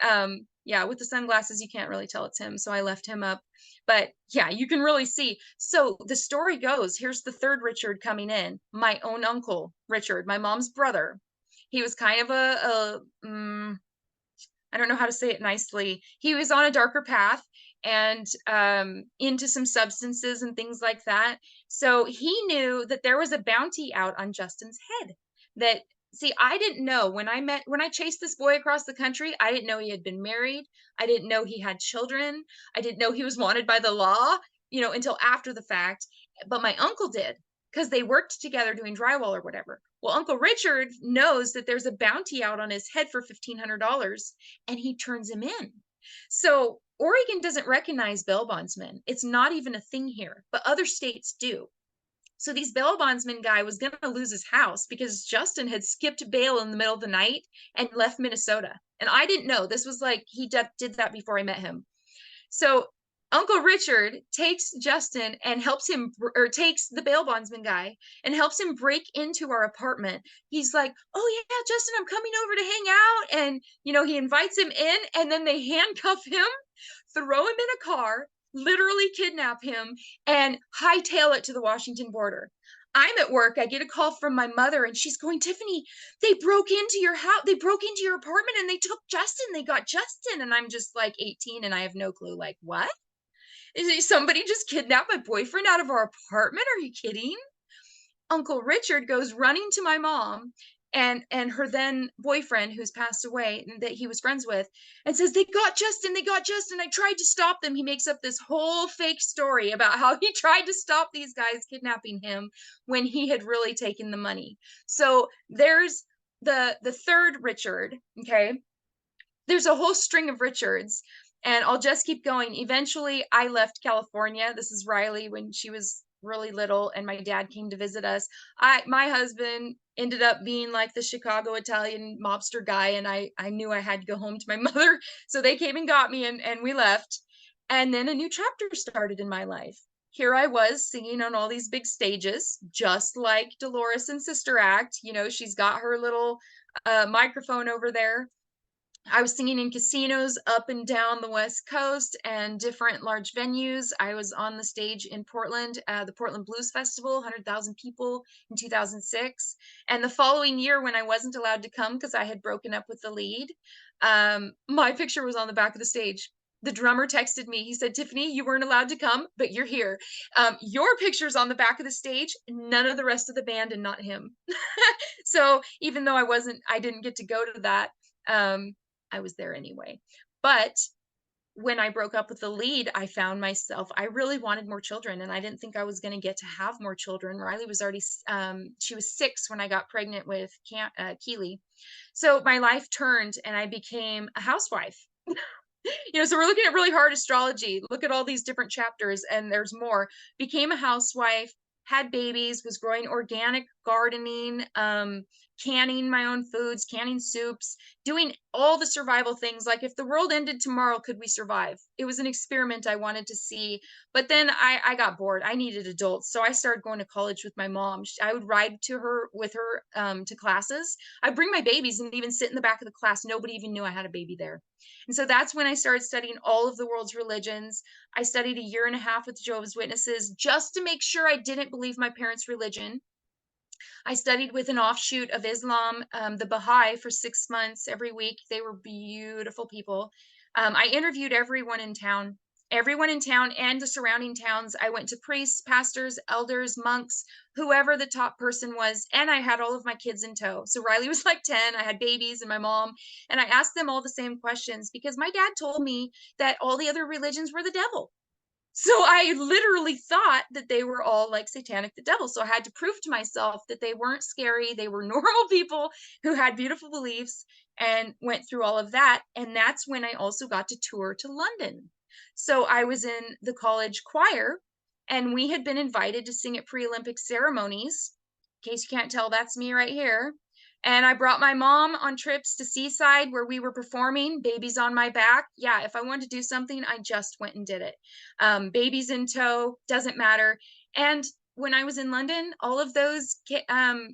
yeah, with the sunglasses, you can't really tell it's him. So I left him up. But yeah, you can really see. So the story goes, here's the third Richard coming in, my own uncle, Richard, my mom's brother. He was kind of I don't know how to say it nicely. He was on a darker path and into some substances and things like that. So he knew that there was a bounty out on Justin's head. That See, I didn't know when I chased this boy across the country, I didn't know he had been married. I didn't know he had children. I didn't know he was wanted by the law, until after the fact. But my uncle did, because they worked together doing drywall or whatever. Well, Uncle Richard knows that there's a bounty out on his head for $1,500, and he turns him in. So Oregon doesn't recognize bail bondsmen. It's not even a thing here, but other states do. So these bail bondsman guy was going to lose his house because Justin had skipped bail in the middle of the night and left Minnesota. And I didn't know. This was like he did that before I met him. So Uncle Richard takes Justin and helps him, or takes the bail bondsman guy and helps him break into our apartment. He's like, "Oh yeah, Justin, I'm coming over to hang out." And, he invites him in, and then they handcuff him, throw him in a car, literally kidnap him and hightail it to the Washington border. I'm at work. I get a call from my mother, and she's going, Tiffany, they broke into your house. They broke into your apartment and they took Justin. They got Justin. And I'm just like 18 and I have no clue. Like, what? Is somebody just kidnapped my boyfriend out of our apartment? Are you kidding? Uncle Richard goes running to my mom and her then boyfriend who's passed away and that he was friends with, and says, they got Justin, I tried to stop them. He makes up this whole fake story about how he tried to stop these guys kidnapping him when he had really taken the money. So there's the third Richard. Okay, there's a whole string of Richards, and I'll just keep going. Eventually, I left California. This is Riley when she was really little, and my dad came to visit us. My husband ended up being like the Chicago Italian mobster guy, and I knew I had to go home to my mother, so they came and got me, and we left. And then a new chapter started in my life. Here I was singing on all these big stages, just like Dolores in Sister Act. You know, she's got her little microphone over there. I was singing in casinos up and down the West Coast and different large venues. I was on the stage in Portland, the Portland Blues Festival, 100,000 people in 2006. And the following year, when I wasn't allowed to come because I had broken up with the lead, my picture was on the back of the stage. The drummer texted me. He said, Tiffany, you weren't allowed to come, but you're here. Your picture's on the back of the stage, none of the rest of the band, and not him. So even though I didn't get to go to that. I was there anyway. But when I broke up with the lead, I found myself, I really wanted more children, and I didn't think I was going to get to have more children. Riley was already, she was 6 when I got pregnant with Keely. So my life turned and I became a housewife. So we're looking at really hard astrology. Look at all these different chapters, and there's more. Became a housewife, had babies, was growing organic gardening, canning my own foods, canning soups, doing all the survival things. Like, if the world ended tomorrow, could we survive? It was an experiment I wanted to see. But then I got bored. I needed adults. So I started going to college with my mom. I would ride with her to classes. I'd bring my babies and even sit in the back of the class. Nobody even knew I had a baby there. And so that's when I started studying all of the world's religions. I studied a year and a half with Jehovah's Witnesses just to make sure I didn't believe my parents' religion. I studied with an offshoot of Islam, the Baha'i, for 6 months every week. They were beautiful people. I interviewed everyone in town and the surrounding towns. I went to priests, pastors, elders, monks, whoever the top person was. And I had all of my kids in tow. So Riley was like 10. I had babies and my mom. And I asked them all the same questions because my dad told me that all the other religions were the devil. So I literally thought that they were all like satanic, the devil. So I had to prove to myself that they weren't scary. They were normal people who had beautiful beliefs, and went through all of that. And that's when I also got to tour to London. So I was in the college choir, and we had been invited to sing at pre-Olympic ceremonies. In case you can't tell, that's me right here. And I brought my mom on trips to Seaside where we were performing, babies on my back. Yeah, if I wanted to do something, I just went and did it. Babies in tow, doesn't matter. And when I was in London, all of those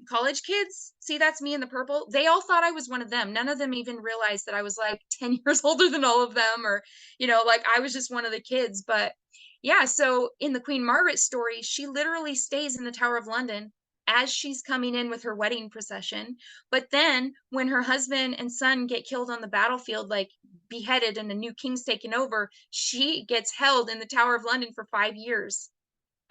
college kids, see, that's me in the purple, they all thought I was one of them. None of them even realized that I was like 10 years older than all of them, or, like I was just one of the kids. But yeah, so in the Queen Margaret story, she literally stays in the Tower of London as she's coming in with her wedding procession. But then when her husband and son get killed on the battlefield, like beheaded, and the new king's taken over, she gets held in the Tower of London for 5 years.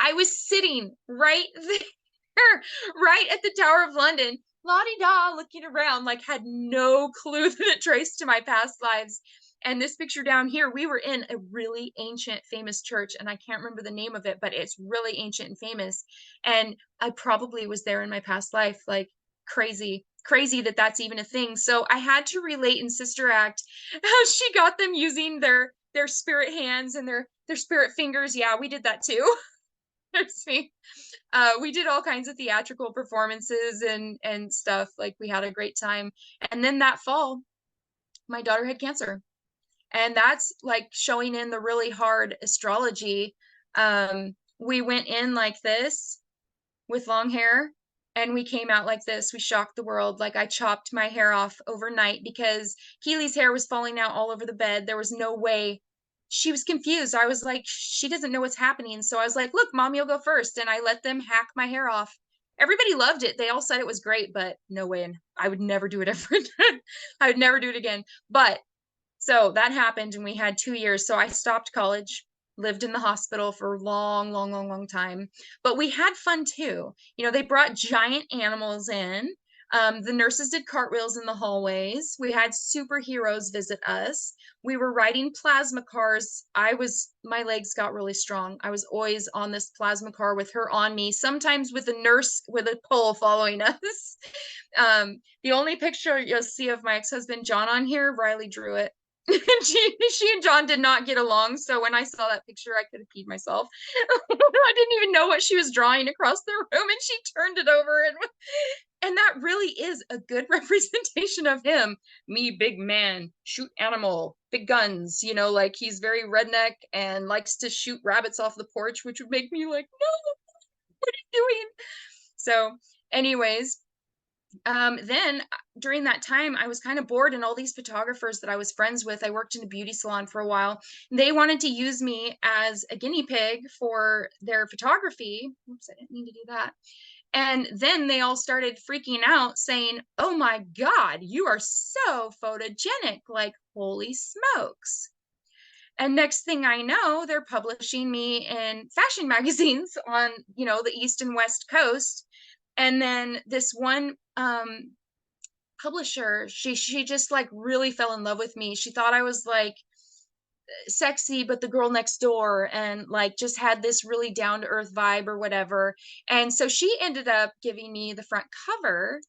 I was sitting right there, right at the Tower of London, la-di-da, looking around, like had no clue that it traced to my past lives. And this picture down here, we were in a really ancient, famous church, and I can't remember the name of it, but it's really ancient and famous. And I probably was there in my past life, like crazy that that's even a thing. So I had to relate in Sister Act how she got them using their spirit hands and their spirit fingers. Yeah, we did that too. See, we did all kinds of theatrical performances and stuff. Like, we had a great time. And then that fall, my daughter had cancer, and that's like showing in the really hard astrology. We went in like this with long hair, and we came out like this. We shocked the world. Like, I chopped my hair off overnight because Keely's hair was falling out all over the bed. There was no way she was confused. I was like, she doesn't know what's happening. So I was like, look, mom, you'll go first. And I let them hack my hair off. Everybody loved it. They all said it was great, but no way. And I would never do it ever. I would never do it again. But so that happened and we had 2 years. So I stopped college, lived in the hospital for a long, long, long, long time. But we had fun too. You know, they brought giant animals in. The nurses did cartwheels in the hallways. We had superheroes visit us. We were riding plasma cars. My legs got really strong. I was always on this plasma car with her on me, sometimes with a nurse with a pole following us. The only picture you'll see of my ex-husband John on here, Riley drew it. She and John did not get along, so when I saw that picture, I could have peed myself. I didn't even know what she was drawing across the room, and she turned it over, and that really is a good representation of him. Me, big man, shoot animal, big guns, you know, like he's very redneck and likes to shoot rabbits off the porch, which would make me like, no, what are you doing? So, anyways, then during that time, I was kind of bored, and all these photographers that I was friends with, I worked in a beauty salon for a while. They wanted to use me as a guinea pig for their photography. Oops, I didn't mean to do that. And then they all started freaking out saying, oh my God, you are so photogenic, like holy smokes. And next thing I know, they're publishing me in fashion magazines on, you know, the East and West Coast. And then this one publisher, she just like really fell in love with me. She thought I was like sexy but the girl next door, and like just had this really down to earth vibe or whatever. And so she ended up giving me the front cover,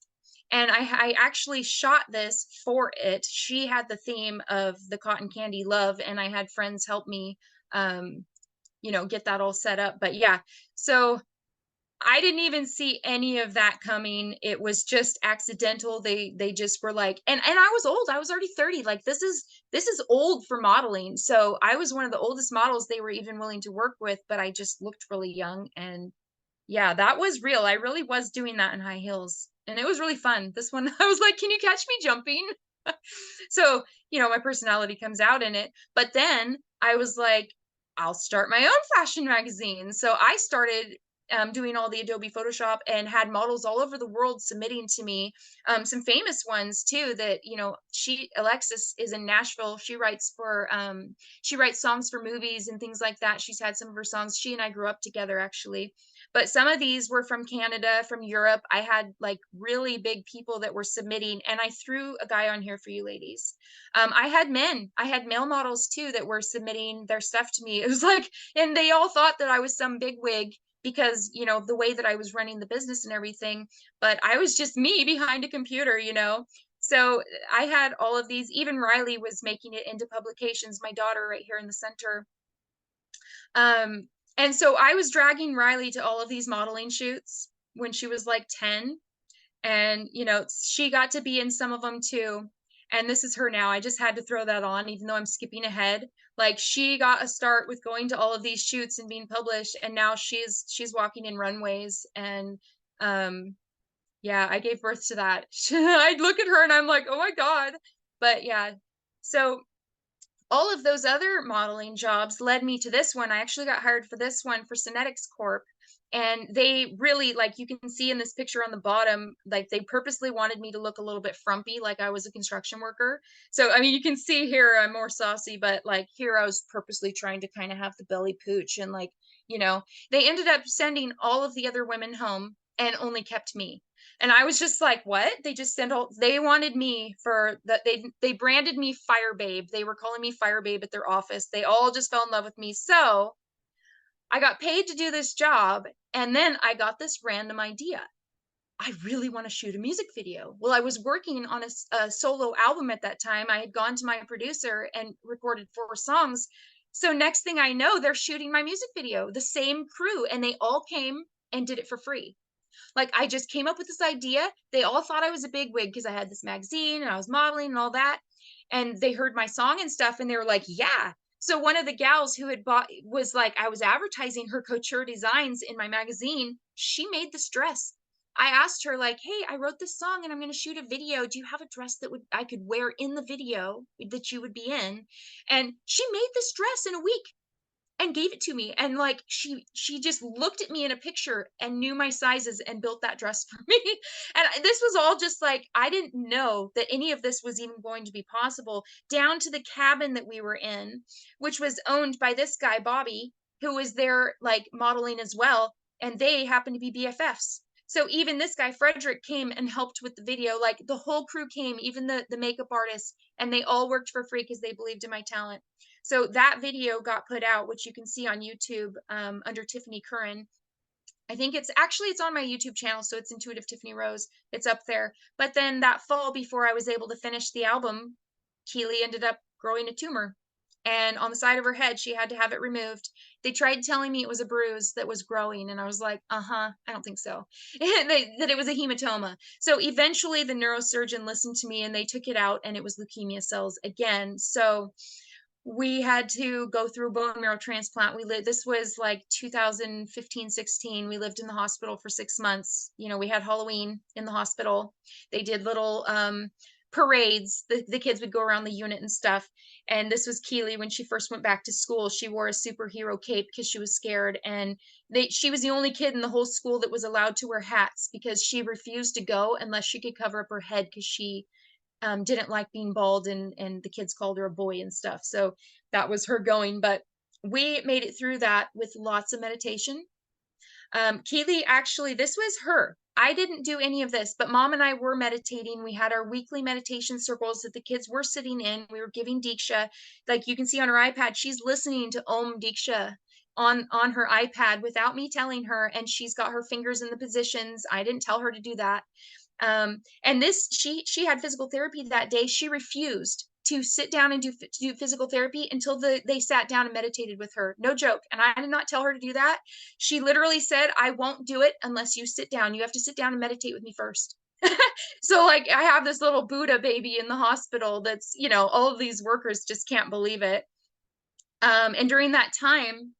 and I actually shot this for it. She had the theme of the cotton candy love, and I had friends help me you know, get that all set up. But yeah, so I didn't even see any of that coming. It was just accidental. They just were like, and I was old. I was already 30. Like this is old for modeling. So I was one of the oldest models they were even willing to work with, but I just looked really young. And yeah, that was real. I really was doing that in high heels. And it was really fun. This one, I was like, can you catch me jumping? So, you know, my personality comes out in it. But then I was like, I'll start my own fashion magazine. So I started doing all the Adobe Photoshop and had models all over the world submitting to me. Some famous ones too. That you know, Alexis is in Nashville. She writes songs for movies and things like that. She's had some of her songs. She and I grew up together actually. But some of these were from Canada, from Europe. I had like really big people that were submitting, and I threw a guy on here for you ladies. I had male models too that were submitting their stuff to me. It was like, and they all thought that I was some big wig because, you know, the way that I was running the business and everything, but I was just me behind a computer, you know. So I had all of these. Even Riley was making it into publications, my daughter right here in the center. Um, and so I was dragging Riley to all of these modeling shoots when she was like 10. And, you know, she got to be in some of them too. And this is her now. I just had to throw that on, even though I'm skipping ahead. Like she got a start with going to all of these shoots and being published, and now she's walking in runways. And yeah, I gave birth to that. I look at her and I'm like, oh my God. But yeah, so all of those other modeling jobs led me to this one. I actually got hired for this one for Synetics Corp. And they really, like you can see in this picture on the bottom, like they purposely wanted me to look a little bit frumpy, like I was a construction worker. So, I mean, you can see here I'm more saucy, but like here I was purposely trying to kind of have the belly pooch. And like, you know, they ended up sending all of the other women home and only kept me. And I was just like, what? They just sent all, they wanted me for that. They branded me Fire Babe. They were calling me Fire Babe at their office. They all just fell in love with me. So I got paid to do this job. And then I got this random idea. I really want to shoot a music video. Well, I was working on a solo album at that time. I had gone to my producer and recorded 4 songs. So next thing I know, they're shooting my music video, the same crew, and they all came and did it for free. Like I just came up with this idea. They all thought I was a big wig because I had this magazine and I was modeling and all that. And they heard my song and stuff and they were like, yeah. So one of the gals who had bought was like, I was advertising her couture designs in my magazine. She made this dress. I asked her like, "Hey, I wrote this song and I'm going to shoot a video. Do you have a dress that would I could wear in the video that you would be in?" And she made this dress in a week and gave it to me, and like she just looked at me in a picture and knew my sizes and built that dress for me. And this was all just like, I didn't know that any of this was even going to be possible, down to the cabin that we were in, which was owned by this guy Bobby, who was there like modeling as well, and they happened to be BFFs. So even this guy Frederick came and helped with the video. Like the whole crew came, even the makeup artists, and they all worked for free because they believed in my talent. So that video got put out, which you can see on YouTube, under Tiffany Curran. I think it's on my YouTube channel, so it's Intuitive Tiffany Rose. It's up there. But then that fall, before I was able to finish the album, Keely ended up growing a tumor. And on the side of her head, she had to have it removed. They tried telling me it was a bruise that was growing, and I was like, I don't think so. That it was a hematoma. So eventually the neurosurgeon listened to me and they took it out, and it was leukemia cells again. So we had to go through bone marrow transplant. This was like 2015, 16. We lived in the hospital for 6 months. You know, we had Halloween in the hospital. They did little parades. The kids would go around the unit and stuff. And this was Keely when she first went back to school. She wore a superhero cape because she was scared. And she was the only kid in the whole school that was allowed to wear hats, because she refused to go unless she could cover up her head, because she didn't like being bald, and the kids called her a boy and stuff. So that was her going. But we made it through that with lots of meditation. Keely, actually, this was her. I didn't do any of this, but mom and I were meditating. We had our weekly meditation circles that the kids were sitting in. We were giving Diksha. Like you can see on her iPad, she's listening to Om Diksha on her iPad without me telling her, and she's got her fingers in the positions. I didn't tell her to do that. And this, she had physical therapy that day. She refused to sit down and do physical therapy until they sat down and meditated with her. No joke. And I did not tell her to do that. She literally said, "I won't do it unless you sit down. You have to sit down and meditate with me first." So like I have this little Buddha baby in the hospital that's, all of these workers just can't believe it. And during that time,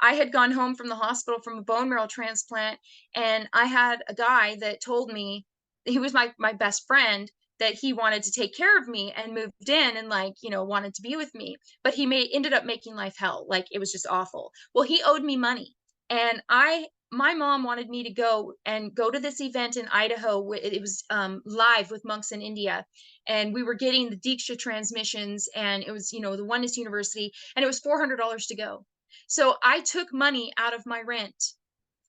I had gone home from the hospital from a bone marrow transplant, and I had a guy that told me, he was my best friend, that he wanted to take care of me and moved in and like, wanted to be with me, but he ended up making life hell. Like it was just awful. Well, he owed me money, and my mom wanted me to go to this event in Idaho. It was live with monks in India, and we were getting the Diksha transmissions, and it was, the Oneness University, and it was $400 to go. So I took money out of my rent,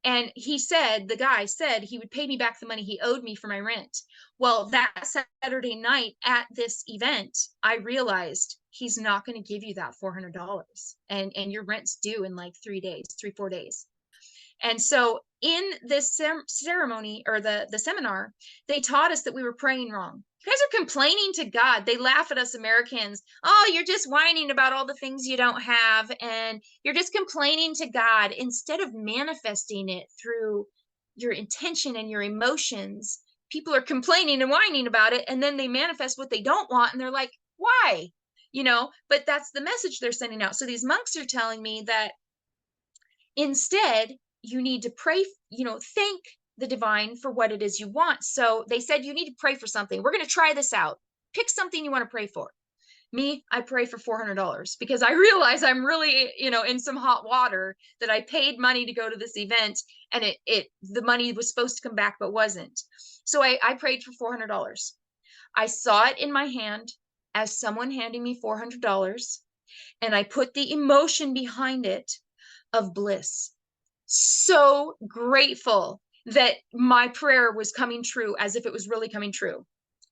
and the guy said he would pay me back the money he owed me for my rent. Well, that Saturday night at this event, I realized he's not going to give you that $400, and your rent's due in like 4 days. And so in this ceremony, or the seminar, they taught us that we were praying wrong. You guys are complaining to God. They laugh at us Americans. "Oh, you're just whining about all the things you don't have, and you're just complaining to God," instead of manifesting it through your intention and your emotions. People are complaining and whining about it, and then they manifest what they don't want, and they're like, "Why?" But that's the message they're sending out. So these monks are telling me that instead, you need to pray, thank the divine for what it is you want. So they said, you need to pray for something. We're going to try this out. Pick something you want to pray for. Me, I pray for $400, because I realize I'm really, in some hot water, that I paid money to go to this event, and the money was supposed to come back, but wasn't. So I prayed for $400. I saw it in my hand as someone handing me $400, and I put the emotion behind it of bliss. So grateful that my prayer was coming true, as if it was really coming true.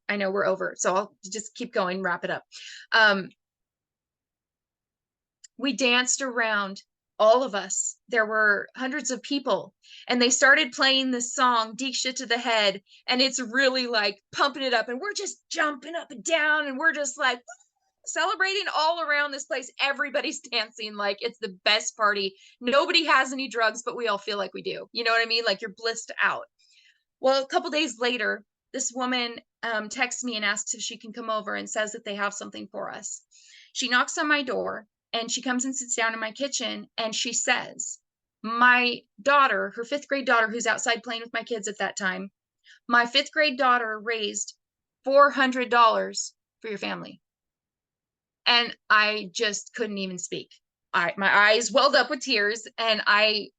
I know we're over, so I'll just keep going, wrap it up. We danced around, all of us. There were hundreds of people, and they started playing this song, Diksha to the Head, and it's really like pumping it up, and we're just jumping up and down, and we're just like celebrating all around this place. Everybody's dancing like it's the best party. Nobody has any drugs, but we all feel like we do. You know what I mean? Like you're blissed out. Well, a couple days later, this woman texts me and asks if she can come over, and says that they have something for us. She knocks on my door, and she comes and sits down in my kitchen, and she says, my daughter, her 5th grade daughter, who's outside playing with my kids at that time, My fifth grade daughter raised $400 for your family. And I just couldn't even speak. My eyes welled up with tears, and I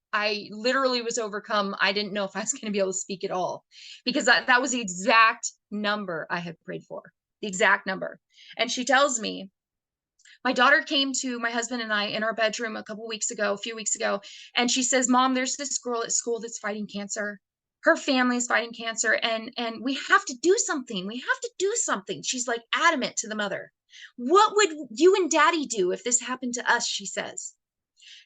literally was overcome. I didn't know if I was going to be able to speak at all, because that was the exact number I had prayed for, the exact number. And she tells me, my daughter came to my husband and I in our bedroom a few weeks ago, and she says, Mom, there's this girl at school that's fighting cancer. Her family is fighting cancer, and we have to do something. We have to do something. She's like adamant to the mother. What would you and daddy do if this happened to us? She says.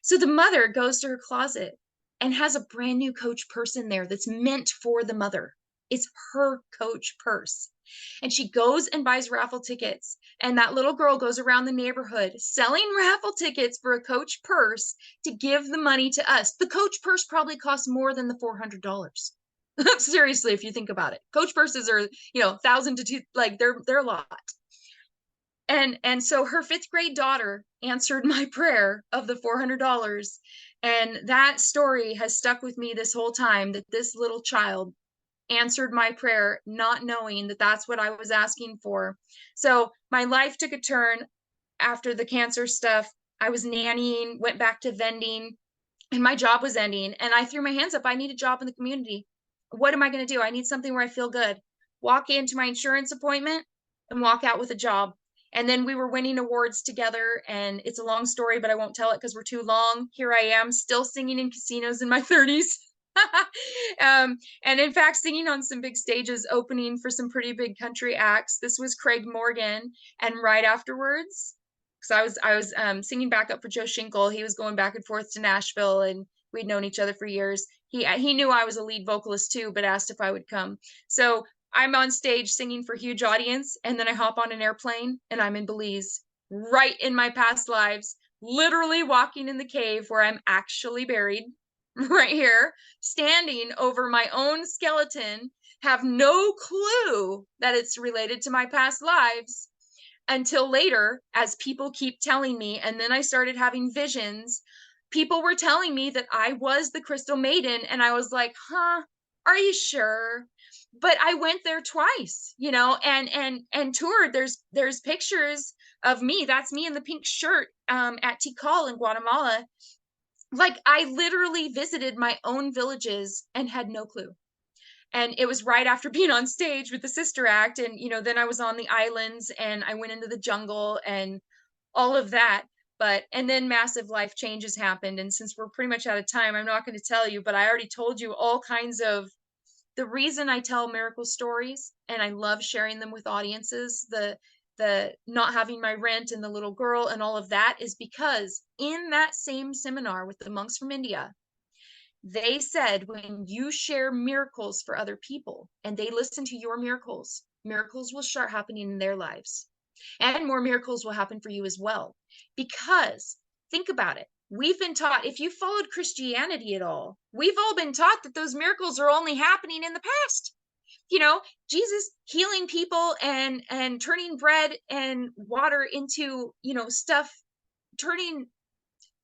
So the mother goes to her closet and has a brand new Coach purse in there that's meant for the mother. It's her Coach purse. And she goes and buys raffle tickets. And that little girl goes around the neighborhood selling raffle tickets for a Coach purse to give the money to us. The Coach purse probably costs more than the $400. Seriously, if you think about it. Coach purses are, 1,000 to 2, like they're a lot. And so her fifth grade daughter answered my prayer of the $400. And that story has stuck with me this whole time, that this little child answered my prayer, not knowing that that's what I was asking for. So my life took a turn after the cancer stuff. I was nannying, went back to vending, and my job was ending. And I threw my hands up. I need a job in the community. What am I going to do? I need something where I feel good. Walk into my insurance appointment and walk out with a job. And then we were winning awards together. And it's a long story, but I won't tell it because we're too long. Here I am, still singing in casinos in my 30s. And in fact, singing on some big stages, opening for some pretty big country acts. This was Craig Morgan. And right afterwards, because I was singing backup for Joe Schinkel. He was going back and forth to Nashville, and we'd known each other for years. He knew I was a lead vocalist too, but asked if I would come. So I'm on stage singing for a huge audience, and then I hop on an airplane and I'm in Belize, right in my past lives, literally walking in the cave where I'm actually buried, right here, standing over my own skeleton, have no clue that it's related to my past lives until later, as people keep telling me. And then I started having visions. People were telling me that I was the Crystal Maiden, and I was like, huh, are you sure? But I went there twice, and toured. There's pictures of me. That's me in the pink shirt at Tikal in Guatemala. Like, I literally visited my own villages and had no clue. And it was right after being on stage with the Sister Act. And, then I was on the islands and I went into the jungle and all of that. And then massive life changes happened. And since we're pretty much out of time, I'm not going to tell you, but I already told you all kinds of the reason I tell miracle stories, and I love sharing them with audiences, the not having my rent and the little girl and all of that, is because in that same seminar with the monks from India, they said, when you share miracles for other people and they listen to your miracles, miracles will start happening in their lives. And more miracles will happen for you as well. Because think about it. We've been taught, if you followed Christianity at all, we've all been taught that those miracles are only happening in the past. Jesus healing people and turning bread and water into, stuff, turning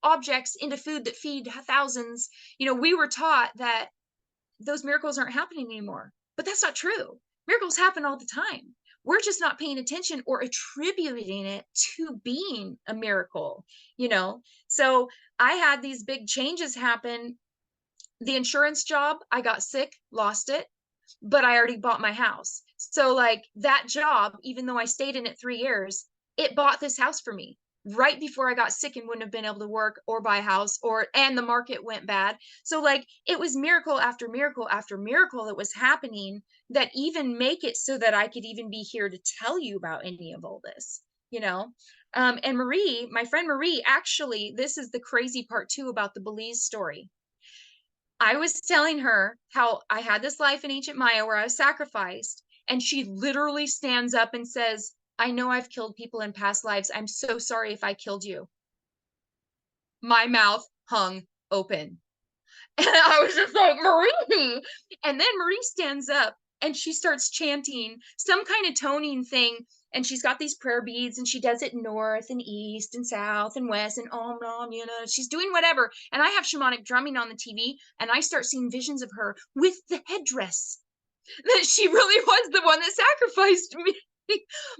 objects into food that feed thousands. We were taught that those miracles aren't happening anymore, but that's not true. Miracles happen all the time. We're just not paying attention or attributing it to being a miracle. So I had these big changes happen. The insurance job, I got sick, lost it, but I already bought my house. So like that job, even though I stayed in it 3 years, it bought this house for me right before I got sick and wouldn't have been able to work or buy a house, and the market went bad. So like it was miracle after miracle after miracle that was happening that even make it so that I could even be here to tell you about any of all this. And Marie, my friend Marie, actually, this is the crazy part too about the Belize story. I was telling her how I had this life in ancient Maya where I was sacrificed, and she literally stands up and says, I know I've killed people in past lives. I'm so sorry if I killed you. My mouth hung open. And I was just like, Marie. And then Marie stands up and she starts chanting some kind of toning thing. And she's got these prayer beads and she does it north and east and south and west and she's doing whatever. And I have shamanic drumming on the TV and I start seeing visions of her with the headdress. that she really was the one that sacrificed me.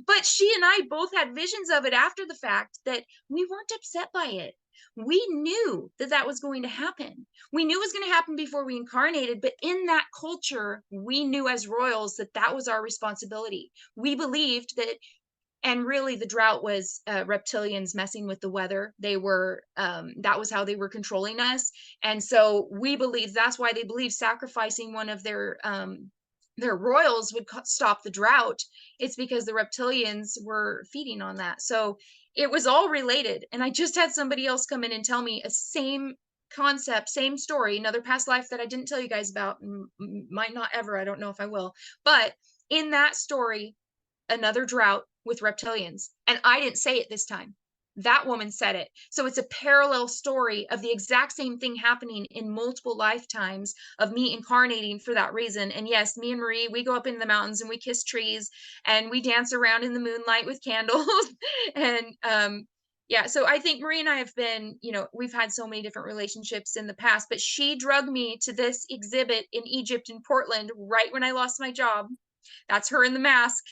But she and I both had visions of it after the fact that we weren't upset by it. We knew that that was going to happen. We knew it was going to happen before we incarnated, but in that culture, we knew as royals that that was our responsibility. We believed that, and really the drought was reptilians messing with the weather. They were that was how they were controlling us. And so we believe that's why they believe sacrificing one of their royals would stop the drought. It's because the reptilians were feeding on that. So it was all related. And I just had somebody else come in and tell me a same concept, same story, another past life that I didn't tell you guys about, might not ever, I don't know if I will. But in that story, another drought with reptilians. And I didn't say it this time. That woman said it. So it's a parallel story of the exact same thing happening in multiple lifetimes of me incarnating for that reason. And yes, me and Marie, we go up in the mountains and we kiss trees and we dance around in the moonlight with candles. And yeah, so I think Marie and I have been, we've had so many different relationships in the past, but she drugged me to this exhibit in Egypt, in Portland, right when I lost my job. That's her in the mask.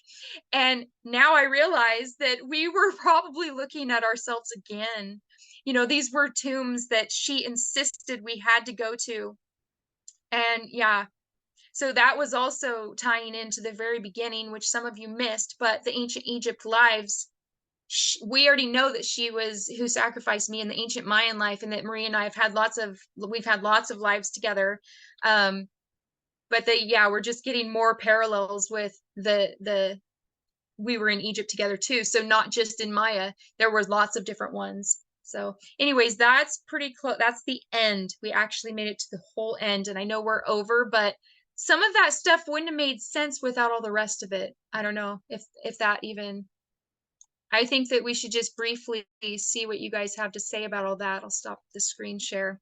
And now I realize that we were probably looking at ourselves again. These were tombs that she insisted we had to go to. And yeah, so that was also tying into the very beginning, which some of you missed, but the ancient Egypt lives. We already know that she was who sacrificed me in the ancient Mayan life, and that Marie and I have had we've had lots of lives together. But we're just getting more parallels with the we were in Egypt together too. So not just in Maya, there was lots of different ones. So anyways, that's pretty close. That's the end. We actually made it to the whole end. And I know we're over, but some of that stuff wouldn't have made sense without all the rest of it. I don't know if that even, I think that we should just briefly see what you guys have to say about all that. I'll stop the screen share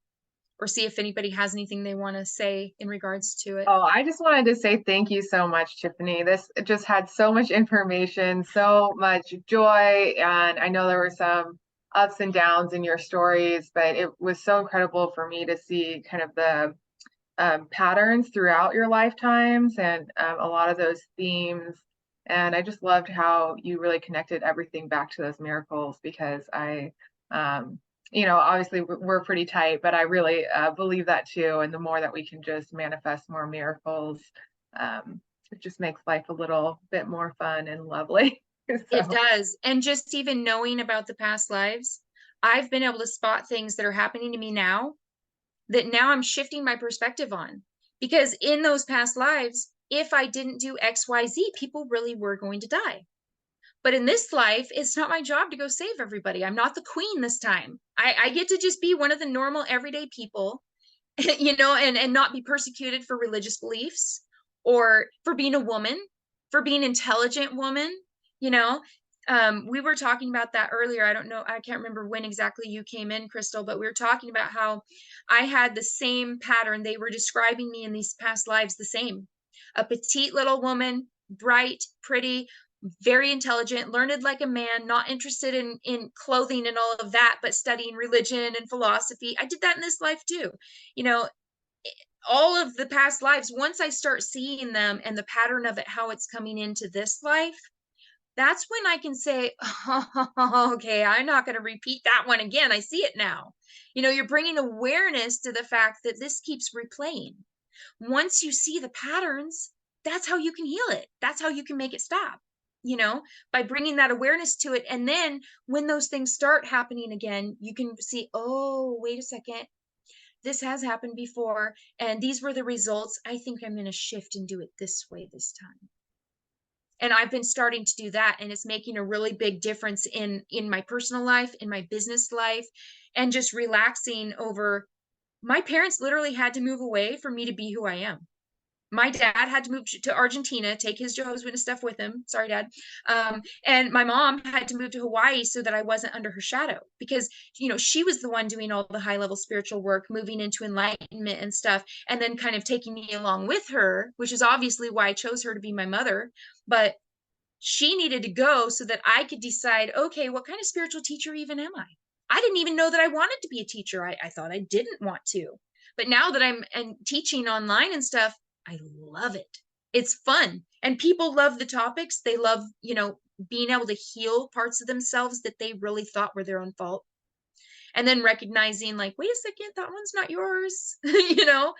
or see if anybody has anything they want to say in regards to it. Oh, I just wanted to say thank you so much, Tiffany. This just had so much information, so much joy, and I know there were some ups and downs in your stories, but it was so incredible for me to see kind of the patterns throughout your lifetimes and a lot of those themes. And I just loved how you really connected everything back to those miracles because um, obviously we're pretty tight, but I really believe that too. And the more that we can just manifest more miracles, it just makes life a little bit more fun and lovely. It So, does. And just even knowing about the past lives, I've been able to spot things that are happening to me now that now I'm shifting my perspective on. Because in those past lives, if I didn't do XYZ, people really were going to die. But in this life, it's not my job to go save everybody. I'm not the queen this time. I get to just be one of the normal everyday people, and not be persecuted for religious beliefs or for being a woman, for being an intelligent woman, you know. We were talking about that earlier. I don't know, I can't remember when exactly you came in, Crystal, but we were talking about how I had the same pattern. They were describing me in these past lives the same. A petite little woman, bright, pretty, very intelligent, learned like a man, not interested in clothing and all of that, but studying religion and philosophy. I did that in this life too. You know, all of the past lives, once I start seeing them and the pattern of it, how it's coming into this life, that's when I can say, oh, okay, I'm not going to repeat that one again. I see it now. You're bringing awareness to the fact that this keeps replaying. Once you see the patterns, that's how you can heal it. That's how you can make it stop, by bringing that awareness to it. And then when those things start happening again, you can see, oh, wait a second, this has happened before, and these were the results. I think I'm going to shift and do it this way this time. And I've been starting to do that, and it's making a really big difference in my personal life, in my business life, and just relaxing over. My parents literally had to move away for me to be who I am. My dad had to move to Argentina, take his Jehovah's Witness stuff with him. Sorry, Dad. And my mom had to move to Hawaii so that I wasn't under her shadow because, she was the one doing all the high level spiritual work, moving into enlightenment and stuff, and then kind of taking me along with her, which is obviously why I chose her to be my mother. But she needed to go so that I could decide, okay, what kind of spiritual teacher even am I? I didn't even know that I wanted to be a teacher. I thought I didn't want to. But now that I'm teaching online and stuff, I love it. It's fun. And people love the topics. They love, you know, being able to heal parts of themselves that they really thought were their own fault. And then recognizing, like, wait a second, that one's not yours. You know,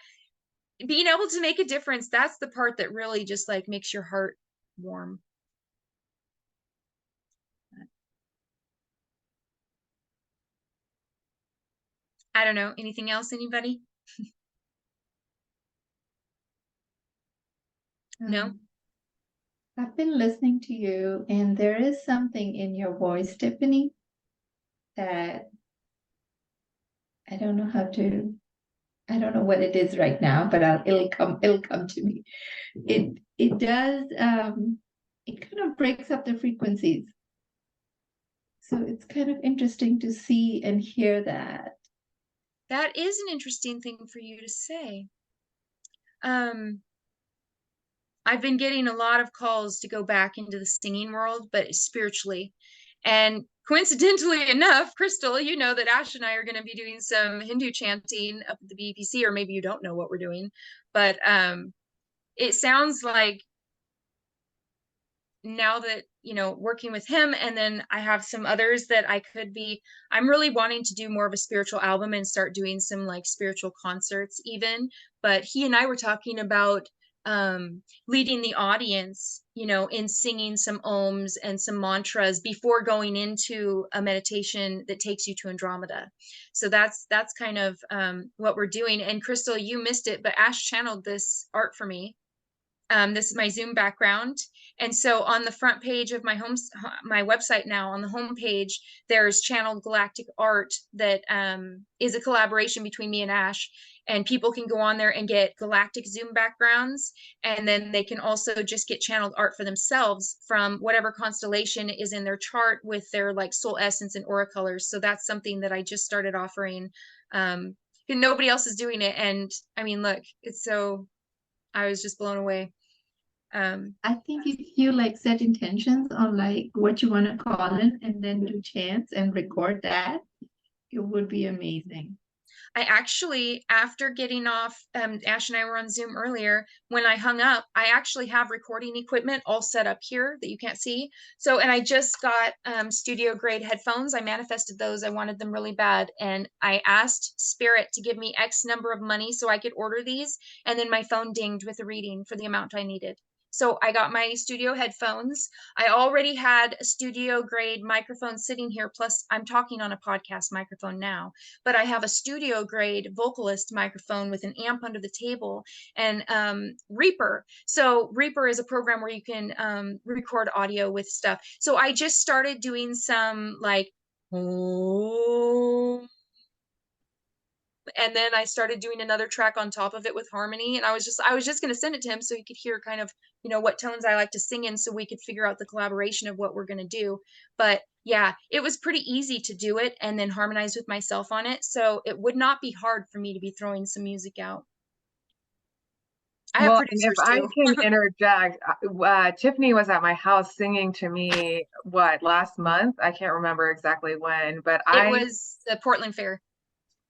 being able to make a difference. That's the part that really just like makes your heart warm. I don't know. Anything else, anybody? No? Um, I've been listening to you, and there is something in your voice, Tiffany, that I don't know how to, I don't know what it is right now, but it'll come to me. It does, it kind of breaks up the frequencies. So it's kind of interesting to see and hear that. That is an interesting thing for you to say. Um, I've been getting a lot of calls to go back into the singing world, but spiritually. And coincidentally enough, Crystal, you know that Ash and I are going to be doing some Hindu chanting up at the BPC, or maybe you don't know what we're doing, but it sounds like now that, you know, working with him, and then I have some others that I'm really wanting to do more of a spiritual album and start doing some like spiritual concerts even. But he and I were talking about leading the audience, you know, in singing some ohms and some mantras before going into a meditation that takes you to Andromeda. So that's kind of what we're doing. And Crystal, you missed it, but Ash channeled this art for me. This is my Zoom background. And so on the front page of my website now, on the home page, there's channeled galactic art that is a collaboration between me and Ash. And people can go on there and get galactic Zoom backgrounds. And then they can also just get channeled art for themselves from whatever constellation is in their chart with their like soul essence and aura colors. So that's something that I just started offering. Nobody else is doing it. And I mean, look, I was just blown away. I think if you like set intentions on like what you want to call it and then do chants and record that, it would be amazing. I actually, after getting off, Ash and I were on Zoom earlier. When I hung up, I actually have recording equipment all set up here that you can't see. So, and I just got studio grade headphones. I manifested those. I wanted them really bad. And I asked Spirit to give me X number of money so I could order these. And then my phone dinged with a reading for the amount I needed. So I got my studio headphones. I already had a studio grade microphone sitting here. Plus, I'm talking on a podcast microphone now, but I have a studio grade vocalist microphone with an amp under the table and Reaper. So Reaper is a program where you can record audio with stuff. So I just started doing some like, oh, and then I started doing another track on top of it with harmony. And I was just going to send it to him so he could hear kind of, you know, what tones I like to sing in so we could figure out the collaboration of what we're going to do. But yeah, it was pretty easy to do it and then harmonize with myself on it. So it would not be hard for me to be throwing some music out. I have Well, and if producers I too. can interject, Tiffany was at my house singing to me, what, last month? I can't remember exactly when, but It was the Portland Fair.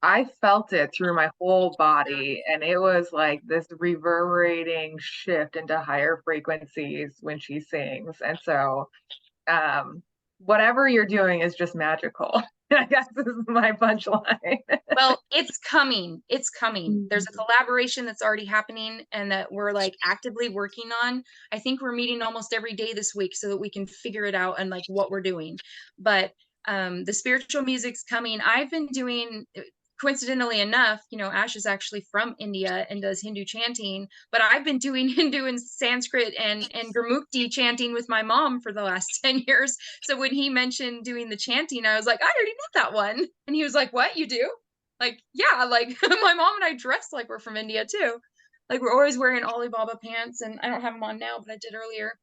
I felt it through my whole body, and it was like this reverberating shift into higher frequencies when she sings. And so, whatever you're doing is just magical. I guess this is my punchline. Well, it's coming. It's coming. There's a collaboration that's already happening and that we're like actively working on. I think we're meeting almost every day this week so that we can figure it out and like what we're doing. But the spiritual music's coming. I've been doing, coincidentally enough, you know, Ash is actually from India and does Hindu chanting, but I've been doing Hindu and Sanskrit and Gurmukhi chanting with my mom for the last 10 years. So when he mentioned doing the chanting, I was like, I already know that one. And he was like, what, you do? Like, yeah, like my mom and I dress like we're from India too. Like we're always wearing Alibaba pants, and I don't have them on now, but I did earlier.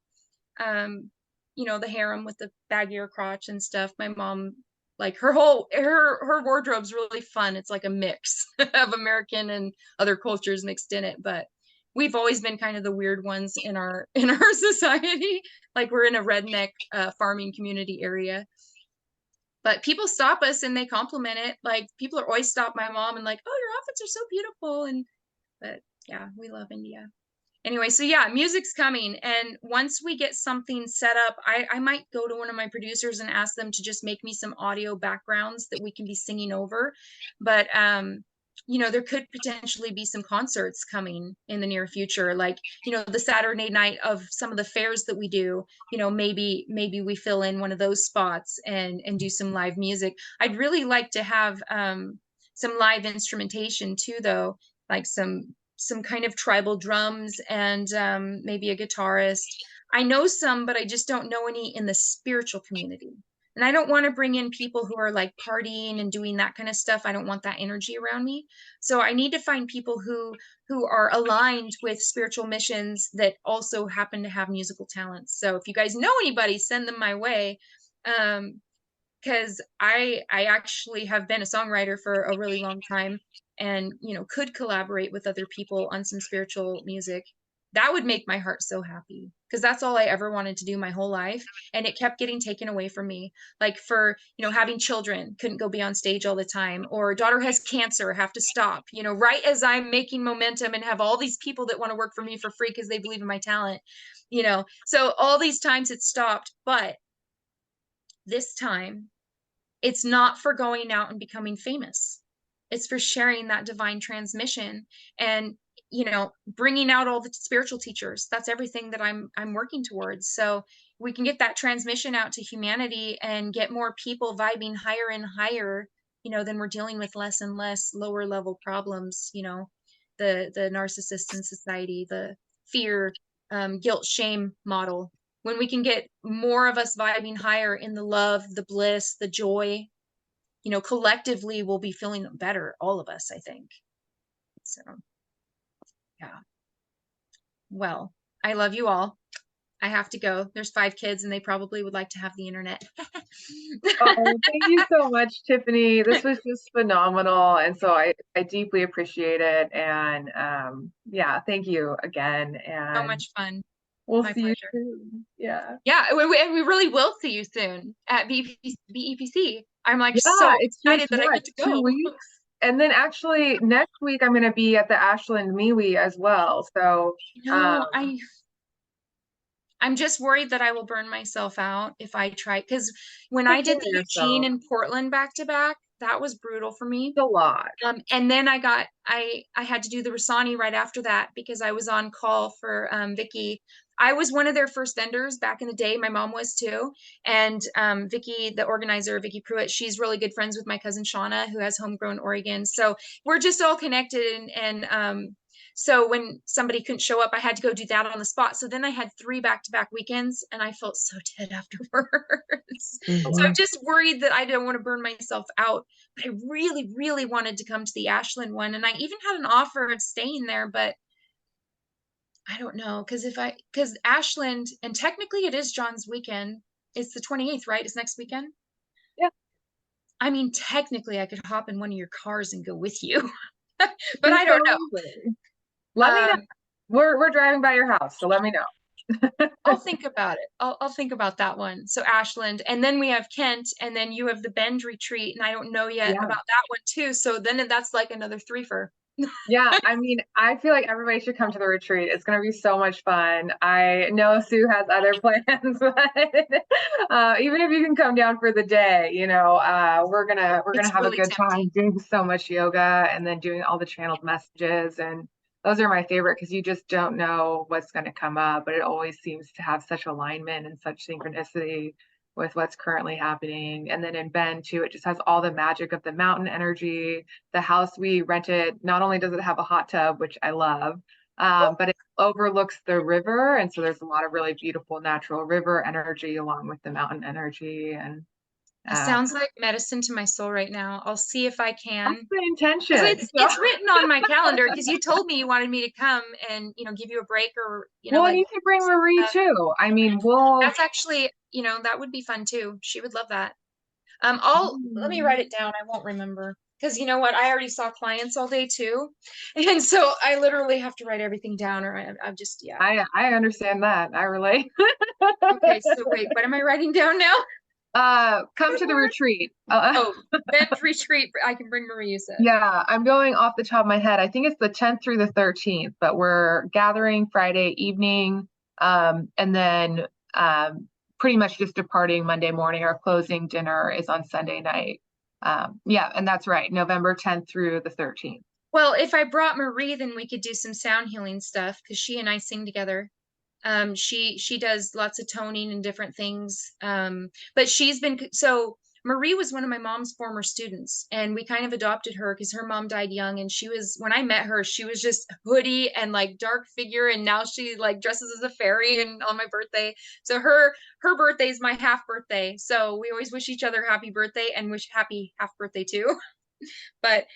Um, you know, the harem with the baggier crotch and stuff. My mom, like her wardrobe's really fun. It's like a mix of American and other cultures mixed in it, but we've always been kind of the weird ones in our society. Like we're in a redneck farming community area. But people stop us and they compliment it. Like people are always stop my mom and like, oh, your outfits are so beautiful. And but yeah, we love India. anyway, so yeah, music's coming. And once we get something set up, I might go to one of my producers and ask them to just make me some audio backgrounds that we can be singing over. But you know, there could potentially be some concerts coming in the near future, like, you know, the Saturday night of some of the fairs that we do, you know, maybe we fill in one of those spots and do some live music. I'd really like to have some live instrumentation too, though, like some kind of tribal drums and maybe a guitarist. I know some, but I just don't know any in the spiritual community. And I don't want to bring in people who are like partying and doing that kind of stuff. I don't want that energy around me. So I need to find people who are aligned with spiritual missions that also happen to have musical talents. So if you guys know anybody, send them my way. Because I actually have been a songwriter for a really long time, and you know, could collaborate with other people on some spiritual music. That would make my heart so happy, because that's all I ever wanted to do my whole life, and it kept getting taken away from me. Like, for, you know, having children, couldn't go be on stage all the time, or daughter has cancer, have to stop, you know, right as I'm making momentum and have all these people that want to work for me for free because they believe in my talent, you know. So all these times it stopped, but this time it's not for going out and becoming famous. It's for sharing that divine transmission and, you know, bringing out all the spiritual teachers. That's everything that I'm working towards. So we can get that transmission out to humanity and get more people vibing higher and higher, you know, then we're dealing with less and less lower level problems, you know, the narcissists in society, the fear, guilt, shame model. When we can get more of us vibing higher in the love, the bliss, the joy, you know, collectively we'll be feeling better, all of us, I think. So yeah. Well, I love you all. I have to go. There's 5 kids and they probably would like to have the internet. Oh, thank you so much, Tiffany. This was just phenomenal. And so I deeply appreciate it. And yeah, thank you again. So And much fun. we'll My see you pleasure. soon. Yeah. Yeah, and we really will see you soon at BEPC. I'm like so Yeah, it's excited just that I what, get to 2 weeks? go. And then actually next week I'm gonna be at the Ashland MeWe as well. So No, I'm just worried that I will burn myself out if I try, because when I take care did of the Eugene yourself. and Portland back to back, that was brutal for me. It's a lot. And then I had to do the Rasani right after that because I was on call for Vicky. I was one of their first vendors back in the day. My mom was too. And Vicky, the organizer, Vicky Pruitt, she's really good friends with my cousin Shauna, who has Homegrown Oregon. So we're just all connected. And so when somebody couldn't show up, I had to go do that on the spot. So then I had 3 back-to-back weekends, and I felt so dead afterwards. So I'm Mhm. just worried that I don't want to burn myself out. But I really, really wanted to come to the Ashland one. And I even had an offer of staying there, but I don't know. Because Ashland, and technically it is John's weekend. It's the 28th, right? It's next weekend. Yeah, I mean, technically I could hop in one of your cars and go with you, but you're I so don't know. lovely. Let me know. We're driving by your house, so let me know. I'll think about it. I'll think about that one. So Ashland, and then we have Kent, and then you have the Bend retreat, and I don't know yet Yeah. about that one too. So then that's like another threefer. Yeah, I mean, I feel like everybody should come to the retreat. It's going to be so much fun. I know Sue has other plans, but even if you can come down for the day, you know, we're gonna It's have a really good time tempting. doing so much yoga and then doing all the channeled messages. And those are my favorite because you just don't know what's going to come up, but it always seems to have such alignment and such synchronicity with what's currently happening. And then in Bend too, it just has all the magic of the mountain energy. The house we rented, not only does it have a hot tub, which I love, but it overlooks the river. And so there's a lot of really beautiful natural river energy along with the mountain energy. And It uh, sounds like medicine to my soul right now. I'll see if I that's can, the because intention. So, it's written on my calendar. Because you told me you wanted me to come and, you know, give you a break, or, you know, well, and like you can bring Marie uh, too. I mean, we'll. that's actually, you know, that would be fun too. She would love that. Let me write it down. I won't remember, because you know what? I already saw clients all day too, and so I literally have to write everything down, or I'm just, yeah. I understand that. I relate. Okay, so wait, what am I writing down now? Come to the retreat. Oh, Bend retreat. I can bring Marie, you said. Yeah, I'm going off the top of my head. I think it's the 10th through the 13th, but we're gathering Friday evening, and then pretty much just departing Monday morning. Our closing dinner is on Sunday night. Yeah, and that's right, November 10th through the 13th. Well, if I brought Marie, then we could do some sound healing stuff because she and I sing together. She does lots of toning and different things. But she's been so Marie was one of my mom's former students, and we kind of adopted her because her mom died young, and she was when I met her, she was just hoodie and like dark figure, and now she like dresses as a fairy and on my birthday. So her birthday is my half birthday. So we always wish each other happy birthday and wish happy half birthday too. But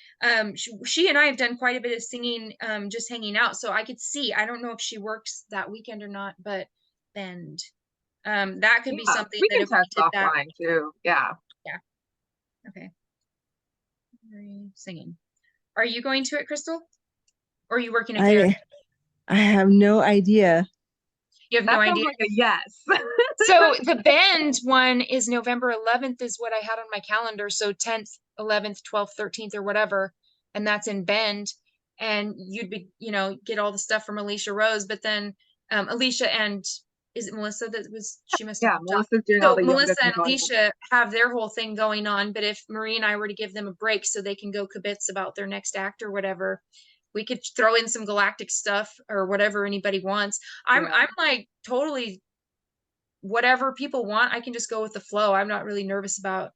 she and I have done quite a bit of singing, just hanging out. So I could see, I don't know if she works that weekend or not, but Bend. That could be Yeah, something we that can if we test did that. offline too. Yeah. Okay. Singing. Are you going to it, Crystal? Or are you working a fair? I have no idea. You have That no sounds idea. like a yes. So the Bend one is November 11th is what I had on my calendar. So 10th, 11th, 12th, 13th, or whatever. And that's in Bend. And you'd be, get all the stuff from Alicia Rose, but then Alicia and is it Melissa that was, she must have Yeah, moved on. Melissa's doing all So the yoga Melissa and components. Alicia have their whole thing going on. But if Marie and I were to give them a break so they can go kibitz about their next act or whatever, we could throw in some galactic stuff or whatever anybody wants. I'm like totally whatever people want. I can just go with the flow. I'm not really nervous about,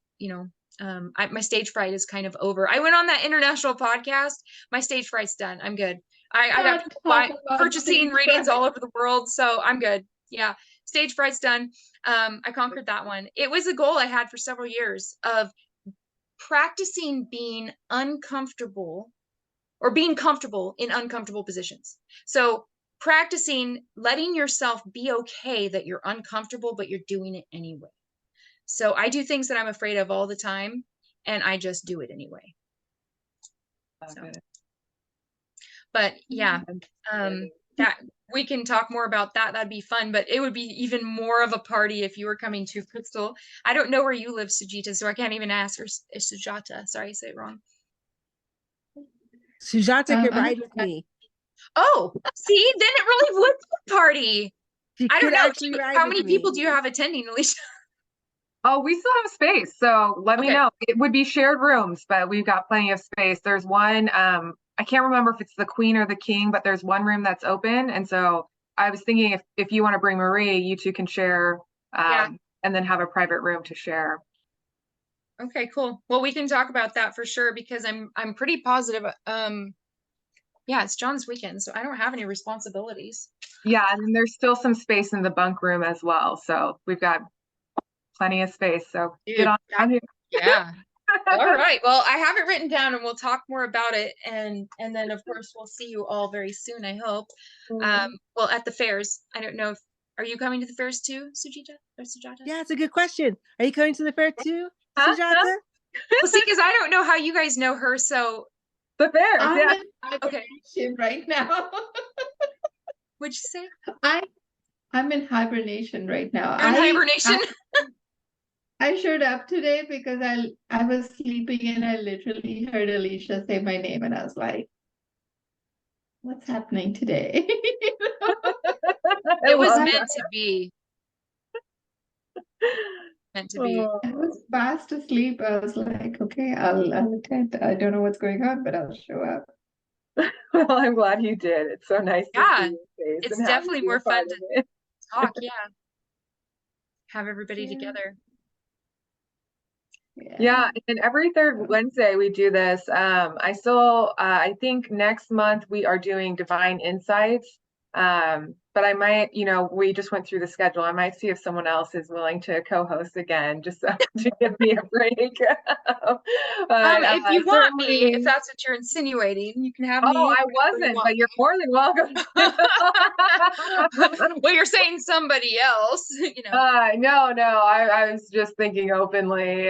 my stage fright is kind of over. I went on that international podcast. My stage fright's done. I'm good. I got purchasing readings all over the world, so I'm good. Yeah, stage fright's done. I conquered that one. It was a goal I had for several years of practicing being uncomfortable or being comfortable in uncomfortable positions. So practicing letting yourself be okay that you're uncomfortable, but you're doing it anyway. So I do things that I'm afraid of all the time, and I just do it anyway. So. But yeah, that we can talk more about that. That'd be fun, but it would be even more of a party if you were coming to Crystal. I don't know where you live, Sujita, so I can't even ask her. Sujata, sorry, I say it wrong. Sujata could ride with me. Oh, see, then it really would be a party. I don't know. How many people do you have attending, Alicia? Oh, we still have space, so let me know. It would be shared rooms, but we've got plenty of space. There's one, I can't remember if it's the queen or the king, but there's one room that's open. And so I was thinking if you want to bring Marie, you two can share, and then have a private room to share. Okay, cool. Well, we can talk about that for sure because I'm pretty positive. Yeah, it's John's weekend, so I don't have any responsibilities. Yeah, and then there's still some space in the bunk room as well. So we've got plenty of space. So get on down here. Yeah. All right. Well, I have it written down and we'll talk more about it. And then of course we'll see you all very soon, I hope. Well, at the fairs. I don't know if are you coming to the fairs too, Sujita or Sujata? Yeah, it's a good question. Are you coming to the fair too, Sujata? Well, see, because I don't know how you guys know her, so the fairs, yeah. Okay. Right now. What'd you say? I'm in hibernation right now. You're in hibernation? I showed up today because I was sleeping and I literally heard Alicia say my name and I was like, what's happening today? It was meant to be. Meant to be. I was fast asleep. I was like, okay, I'll attend. I don't know what's going on, but I'll show up. Well, I'm glad you did. It's so nice to see your face. It's definitely more fun to talk, have everybody together. Yeah, and every third Wednesday we do this. I think next month we are doing Divine Insights. But I might, we just went through the schedule. I might see if someone else is willing to co-host again, just to give me a break. If you want me, if that's what you're insinuating, you can have me. Oh, I wasn't, but you're more than welcome. Well, you're saying somebody else, No, I was just thinking openly,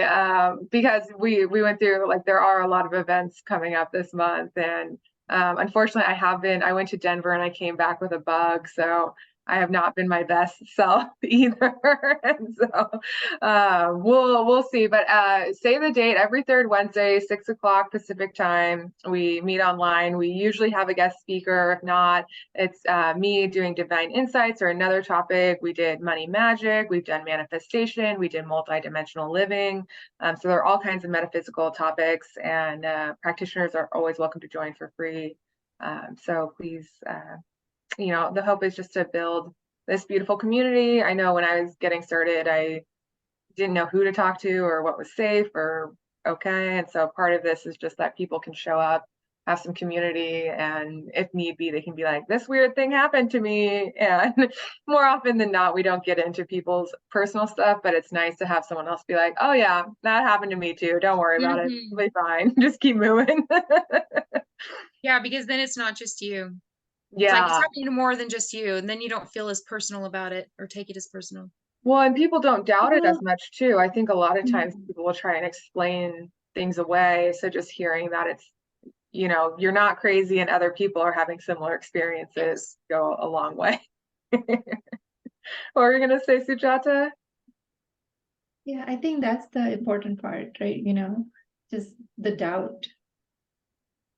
because we went through, like, there are a lot of events coming up this month, and unfortunately I went to Denver and I came back with a bug, so I have not been my best self either. And so we'll see. But save the date every third Wednesday, 6 o'clock Pacific time. We meet online. We usually have a guest speaker. If not, it's me doing divine insights or another topic. We did money magic. We've done manifestation. We did multidimensional living. So there are all kinds of metaphysical topics, and practitioners are always welcome to join for free. So please, the hope is just to build this beautiful community. I know when I was getting started, I didn't know who to talk to or what was safe or okay. And so part of this is just that people can show up, have some community, and if need be, they can be like, this weird thing happened to me. And more often than not, we don't get into people's personal stuff, but it's nice to have someone else be like, oh yeah, that happened to me too. Don't worry about it. It'll be fine. Just keep moving. Yeah, because then it's not just you. It's like it's Yeah. happening to more than just you, and then you don't feel as personal about it or take it as personal. Well, and people don't doubt it as Well, much too. I think a lot of times mm, people will try and explain things away. So just hearing that it's, you're not crazy and other people are having similar experiences go a long way. What were you gonna say, Sujata? yeah, I think that's the important part, right? Just the doubt.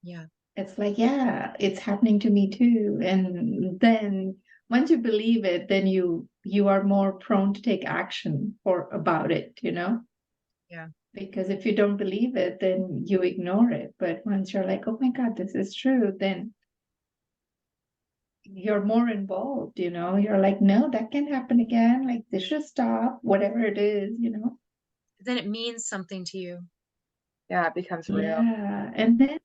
Yeah. It's like, yeah, it's happening to me too. And then once you believe it, then you are more prone to take action about it, Yeah. Because if you don't believe it, then you ignore it. But once you're like, oh my God, this is true, then you're more involved, You're like, no, that can't happen again. Like this should stop, whatever it is. Then it means something to you. Yeah, it becomes real. Yeah. And then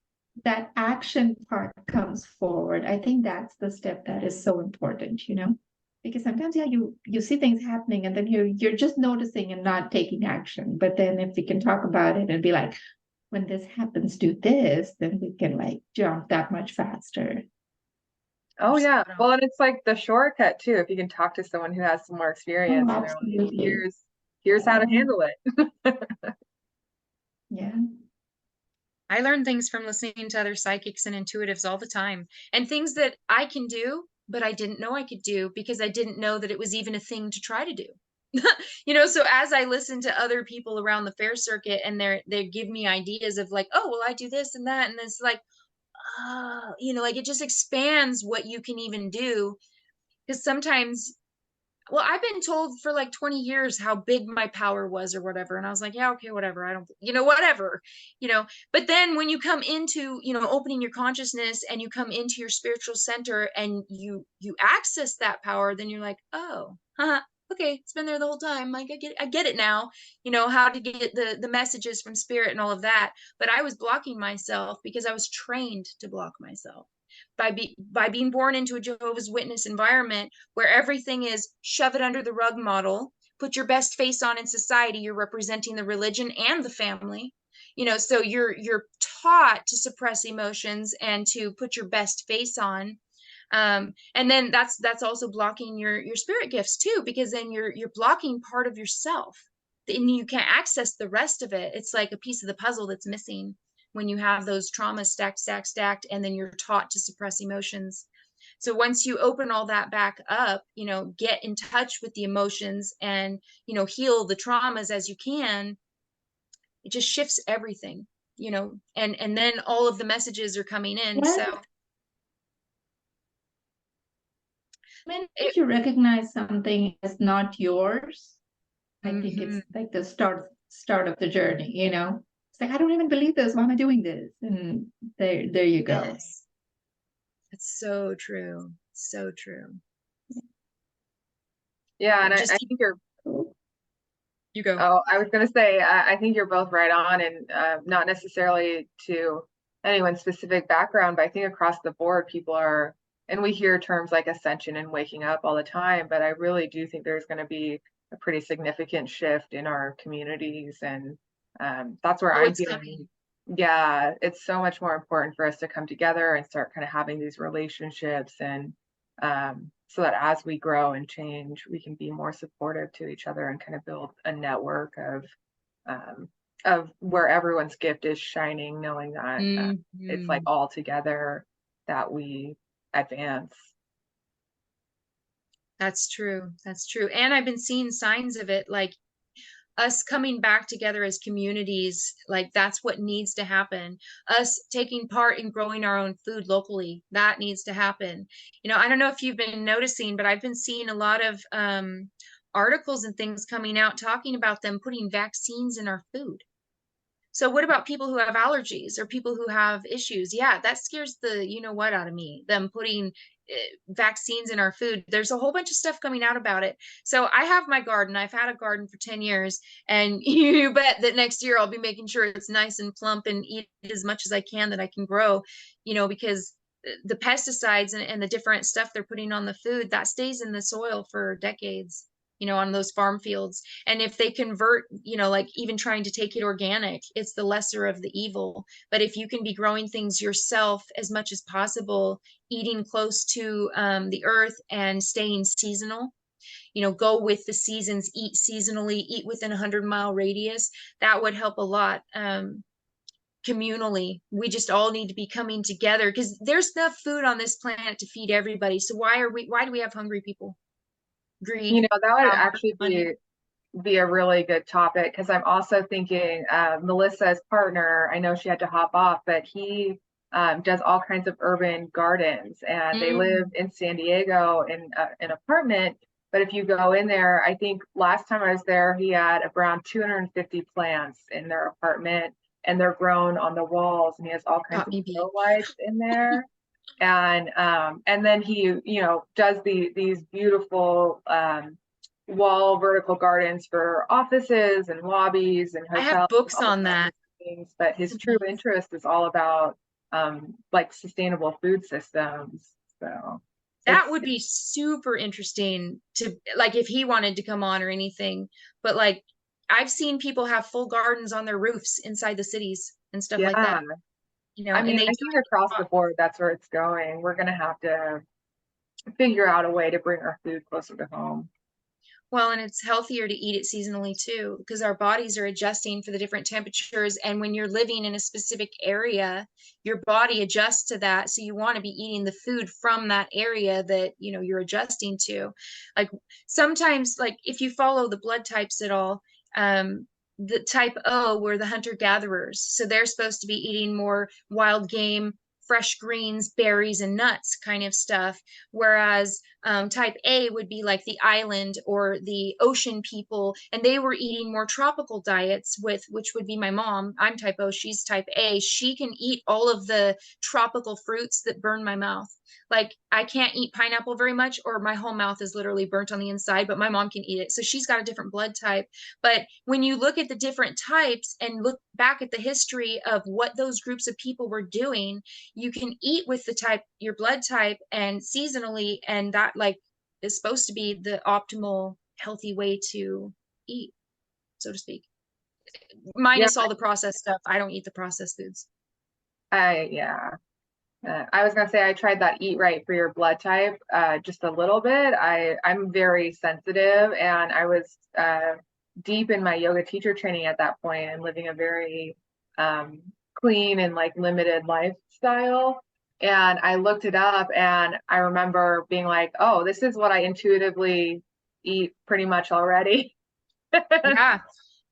that action part comes forward. I think that's the step that is so important. Because sometimes, yeah, you see things happening and then you're just noticing and not taking action. But then if we can talk about it and be like, when this happens, do this, then we can like jump that much faster. Oh You're yeah. spot on. Well, and it's like the shortcut too. If you can talk to someone who has some more Oh, experience and they're like, absolutely. here's how to handle it. Yeah. I learn things from listening to other psychics and intuitives all the time, and things that I can do, but I didn't know I could do because I didn't know that it was even a thing to try to do. So as I listen to other people around the fair circuit and they give me ideas of like, oh, well, I do this and that, and it's like, oh, like it just expands what you can even do. Because sometimes, well, I've been told for like 20 years how big my power was or whatever. And I was like, yeah, okay, whatever. I don't, whatever, but then when you come into, opening your consciousness and you come into your spiritual center and you access that power, then you're like, oh, okay, it's been there the whole time. Like I get it now, how to get the messages from spirit and all of that. But I was blocking myself because I was trained to block myself by being born into a Jehovah's Witness environment where everything is shove it under the rug model, put your best face on in society. You're representing the religion and the family, so you're taught to suppress emotions and to put your best face on. And then that's also blocking your spirit gifts too, because then you're blocking part of yourself and you can't access the rest of it. It's like a piece of the puzzle that's missing when you have those traumas stacked, and then you're taught to suppress emotions. So once you open all that back up, get in touch with the emotions and, heal the traumas as you can, it just shifts everything, and then all of the messages are coming in. What? So When it, you recognize something as not yours, I think it's mhm, like the start of the journey. It's like I don't even believe this. Why am I doing this? And there you go. yes, it's so true. So true. Yeah, and But I just keep, think you're Cool. you go. Oh, I was going to say, I think you're both right on, and not necessarily to anyone's specific background, but I think across the board, people are, and we hear terms like ascension and waking up all the time, but I really do think there's going to be a pretty significant shift in our communities, and that's where Oh, I'm it's coming. feeling, yeah, it's so much more important for us to come together and start kind of having these relationships, and so that as we grow and change, we can be more supportive to each other and kind of build a network um, of where everyone's gift is shining, knowing that it's like Mhm. all together that we advance. That's true. That's true. And I've been seeing signs of it, like us coming back together as communities, like that's what needs to happen. Us taking part in growing our own food locally, that needs to happen. I don't know if you've been noticing, but I've been seeing a lot of articles and things coming out talking about them putting vaccines in our food. So what about people who have allergies or people who have issues? Yeah, that scares the you know what out of me, them putting vaccines in our food. There's a whole bunch of stuff coming out about it. So I have my garden. I've had a garden for 10 years, and you bet that next year I'll be making sure it's nice and plump and eat as much as I can that I can grow, because the pesticides and the different stuff they're putting on the food, that stays in the soil for decades, on those farm fields. And if they convert, like even trying to take it organic, it's the lesser of the evil. But if you can be growing things yourself as much as possible, eating close to the earth and staying seasonal, go with the seasons, eat seasonally, eat within a 100-mile radius, that would help a lot. Communally, we just all need to be coming together because there's enough food on this planet to feed everybody. So why do we have hungry people? Greed, That would power, actually money. be a really good topic, because I'm also thinking Melissa's partner, I know she had to hop off, but he does all kinds of urban gardens, and they live in San Diego in an apartment. But if you go in there, I think last time I was there, he had around 250 plants in their apartment, and they're grown on the walls, and he has all kinds Caught of me beat. grow lights in there. And then he does these beautiful wall vertical gardens for offices and lobbies and I have hotels, books all on kinds that. of things. But his true interest is all about like sustainable food systems. So That it's would be super interesting to, like, if he wanted to come on or anything. But like I've seen people have full gardens on their roofs inside the cities and stuff like yeah. that, I and mean, they I think across the board, that's where it's going. We're gonna have to figure out a way to bring our food closer to home. Well, and it's healthier to eat it seasonally too, because our bodies are adjusting for the different temperatures. And when you're living in a specific area, your body adjusts to that. So you want to be eating the food from that area that, you're adjusting to. Like sometimes, like if you follow the blood types at all, the type O were the hunter gatherers. So they're supposed to be eating more wild game, fresh greens, berries, and nuts kind of stuff. Whereas type A would be like the island or the ocean people, and they were eating more tropical diets, which would be my mom. I'm type O, she's type A. She can eat all of the tropical fruits that burn my mouth. Like I can't eat pineapple very much, or my whole mouth is literally burnt on the inside, but my mom can eat it. So she's got a different blood type. But when you look at the different types and look back at the history of what those groups of people were doing, you can eat with the type, your blood type, and seasonally, and that like is supposed to be the optimal healthy way to eat, so to speak, Yeah, minus all the processed stuff. I don't eat the processed foods. yeah. I was gonna say I tried that Eat Right for your blood type just a little bit. I'm very sensitive, and I was deep in my yoga teacher training at that point and living a very clean and like limited lifestyle. And I looked it up, and I remember being like, oh, this is what I intuitively eat pretty much already. Yeah.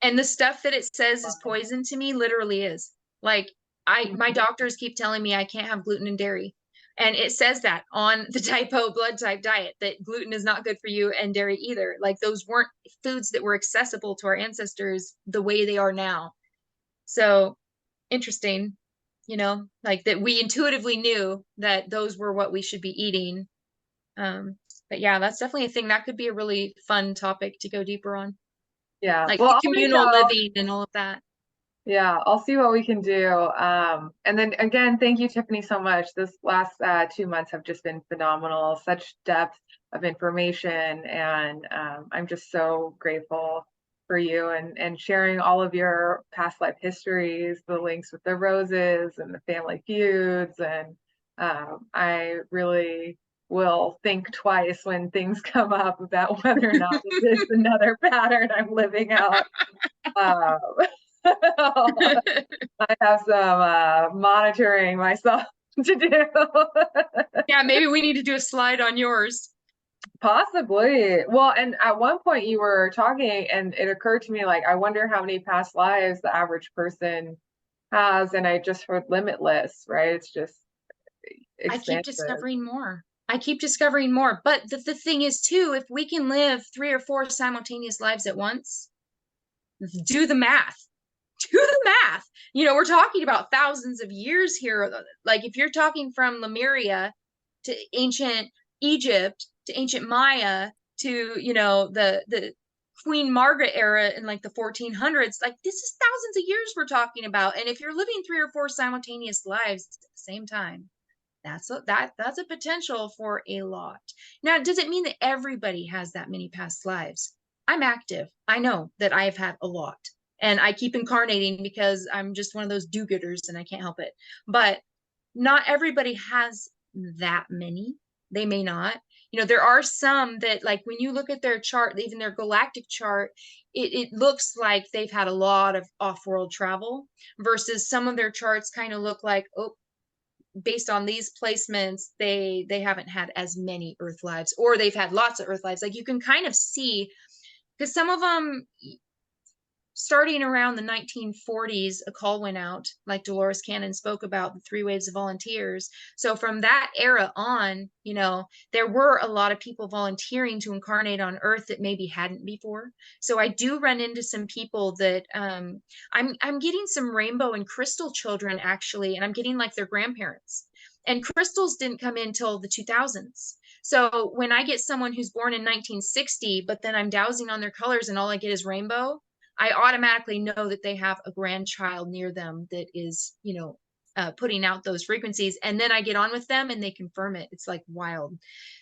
And the stuff that it says is poison to me literally is. Like my doctors keep telling me I can't have gluten and dairy. And it says that on the type O blood type diet, that gluten is not good for you and dairy either. Like those weren't foods that were accessible to our ancestors the way they are now. So interesting, like that we intuitively knew that those were what we should be eating. But yeah, that's definitely a thing that could be a really fun topic to go deeper on, Yeah. like Well, I'll reach communal out. living and all of that. Yeah, I'll see what we can do. And then again, thank you, Tiffany, so much. This last 2 months have just been phenomenal, such depth of information. And I'm just so grateful for you and sharing all of your past life histories, the links with the roses and the family feuds. And I really will think twice when things come up about whether or not this is another pattern I'm living out. Uh, I have some monitoring myself to do. Yeah, maybe we need to do a slide on yours. Possibly. Well, and at one point you were talking and it occurred to me, like, I wonder how many past lives the average person has. And I just heard limitless, right? It's just I keep expansive. discovering more. I keep discovering more. But the thing is too, if we can live 3 or 4 simultaneous lives at once, do the math. Do the math. You know, we're talking about thousands of years here. Like if you're talking from Lemuria to ancient Egypt to ancient Maya to, you know, the Queen Margaret era in like the 1400s, like this is thousands of years we're talking about. And if you're living 3 or 4 simultaneous lives at the same time, that's a potential for a lot. Now, does it mean that everybody has that many past lives? I'm active. I know that I have had a lot, and I keep incarnating because I'm just one of those do-gooders and I can't help it. But not everybody has that many. They may not. You know, there are some that, like, when you look at their chart, even their galactic chart, it looks like they've had a lot of off-world travel, versus some of their charts kind of look like, oh, based on these placements, they haven't had as many Earth lives, or they've had lots of Earth lives. Like you can kind of see, because some of them, starting around the 1940s, a call went out, like Dolores Cannon spoke about, the 3 waves of volunteers. So from that era on, you know, there were a lot of people volunteering to incarnate on Earth that maybe hadn't before. So I do run into some people that I'm getting some rainbow and crystal children actually, and I'm getting like their grandparents. And crystals didn't come in till the 2000s. So when I get someone who's born in 1960, but then I'm dowsing on their colors and all I get is rainbow, I automatically know that they have a grandchild near them that is, you know, putting out those frequencies. And then I get on with them and they confirm it. It's like wild.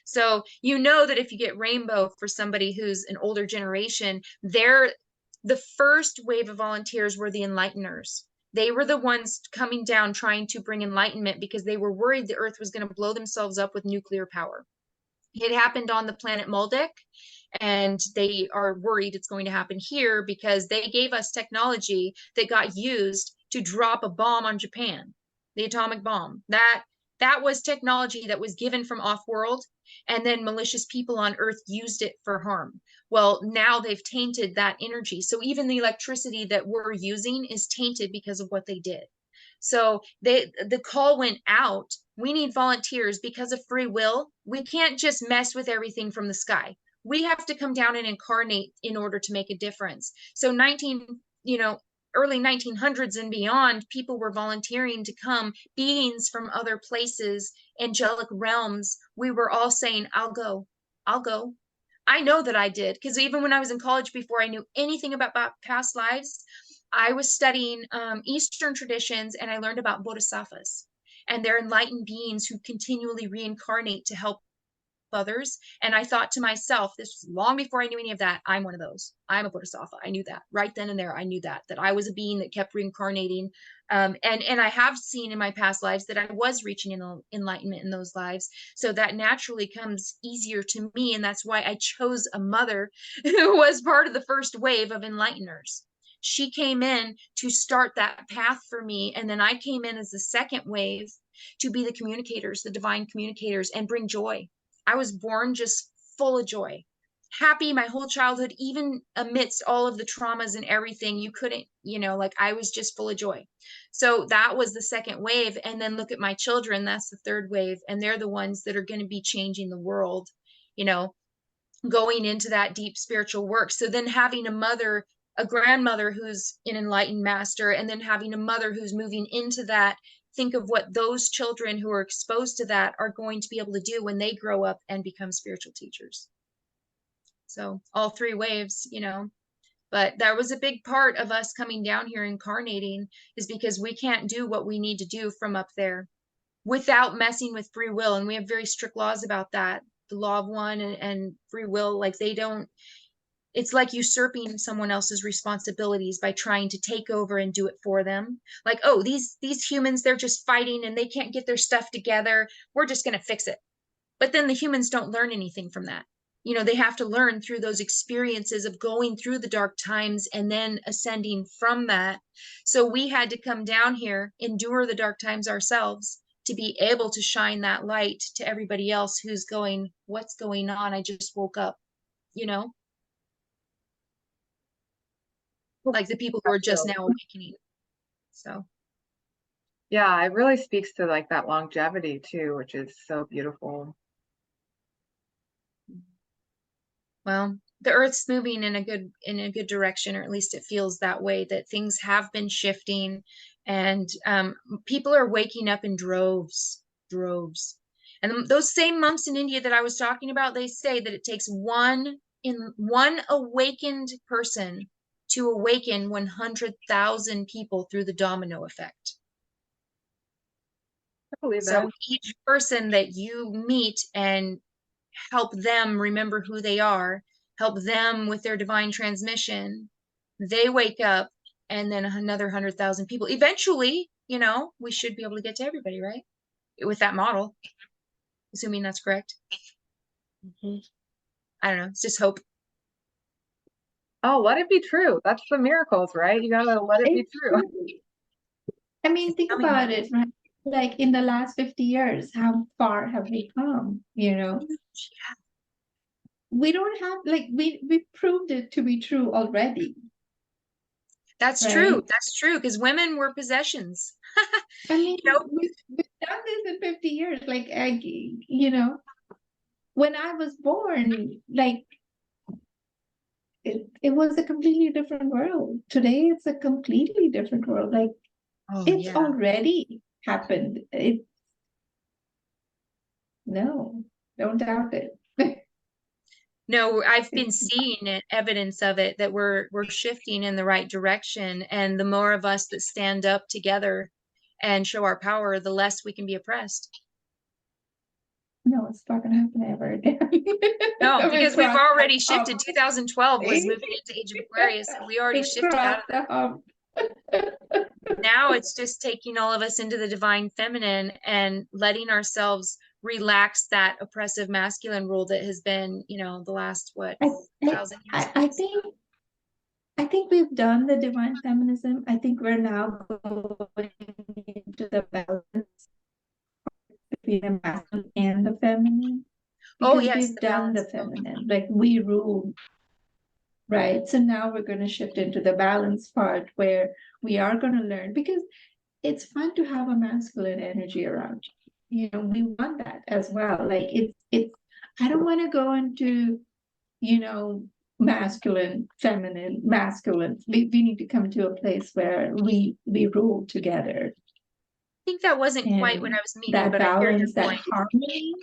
So you know that if you get rainbow for somebody who's an older generation, they're the first wave of volunteers were the enlighteners. They were the ones coming down trying to bring enlightenment because they were worried the earth was going to blow themselves up with nuclear power. It happened on the planet Maldek, and they are worried it's going to happen here because they gave us technology that got used to drop a bomb on Japan, the atomic bomb. That was technology that was given from off-world, and then malicious people on Earth used it for harm. Well, now they've tainted that energy. So even the electricity that we're using is tainted because of what they did. So the call went out. We need volunteers because of free will. We can't just mess with everything from the sky. We have to come down and incarnate in order to make a difference. So early 1900s and beyond, people were volunteering to come, beings from other places, angelic realms. We were all saying, I'll go, I'll go. I know that I did, because even when I was in college, before I knew anything about past lives, I was studying Eastern traditions, and I learned about bodhisattvas, and they're enlightened beings who continually reincarnate to help others. And I thought to myself, this was long before I knew any of that, I'm one of those. I'm a bodhisattva. I knew that right then and there. I knew that I was a being that kept reincarnating. And I have seen in my past lives that I was reaching enlightenment in those lives. So that naturally comes easier to me. And that's why I chose a mother who was part of the first wave of enlighteners. She came in to start that path for me. And then I came in as the second wave to be the communicators, the divine communicators, and bring joy. I was born just full of joy, happy my whole childhood, even amidst all of the traumas and everything. You couldn't, like I was just full of joy. So that was the second wave. And then look at my children, that's the third wave. And they're the ones that are going to be changing the world, going into that deep spiritual work. So then having a grandmother who's an enlightened master, and then having a mother who's moving into that, think of what those children who are exposed to that are going to be able to do when they grow up and become spiritual teachers. So all 3 waves, but that was a big part of us coming down here incarnating, is because we can't do what we need to do from up there without messing with free will. And we have very strict laws about that. The law of one and free will, like it's like usurping someone else's responsibilities by trying to take over and do it for them. Like, oh, these humans, they're just fighting and they can't get their stuff together. We're just going to fix it. But then the humans don't learn anything from that. They have to learn through those experiences of going through the dark times and then ascending from that. So we had to come down here, endure the dark times ourselves, to be able to shine that light to everybody else who's going, what's going on? I just woke up, you know, like the people who are just now awakening. So Yeah, it really speaks to like that longevity too, which is so beautiful. well, the earth's moving in a good direction, or at least it feels that way, that things have been shifting, and people are waking up in droves. And those same monks in India that I was talking about, they say that it takes one awakened person to awaken 100,000 people through the domino effect. I believe So that. each person that you meet and help them remember who they are, help them with their divine transmission, they wake up, and then another 100,000 people. Eventually, you know, we should be able to get to everybody, right? With that model, assuming that's correct. I don't know. It's just hope. Oh, let it be true. That's the miracles, right? You gotta let it be true. I mean, think coming. about it, right? Like in the last 50 years, how far have we come? You know, we don't have like we proved it to be true already, That's true. right? That's true. Because women were possessions. I mean, You know, we've done this in 50 years. Like, you know, when I was born, like it was a completely different world. Today, it's a completely different world. Like, oh it's yeah. already happened. No, don't doubt it. No, I've been seeing it, evidence of it, that we're shifting in the right direction. And the more of us that stand up together and show our power, the less we can be oppressed. No, it's not gonna happen ever again. No, We because we've crossed already the hump. shifted. 2012 was moving into Age of Aquarius, and we already We shifted out of crossed the hump. now. It's just taking all of us into the divine feminine and letting ourselves relax that oppressive masculine rule that has been, you know, the last what, I, 1,000 years. I think we've done the divine feminism. I think we're now going into the balance between the masculine and the feminine. Oh Because yes, we've the done the balance. feminine, like we rule, right? So now we're going to shift into the balance part where we are going to learn, because it's fun to have a masculine energy around you. You know, we want that as well. Like it's I don't want to go into, you know, masculine, feminine, masculine. We need to come to a place where we rule together. I think that wasn't quite what And I was meaning, that but I hear your balance, that point. harmony.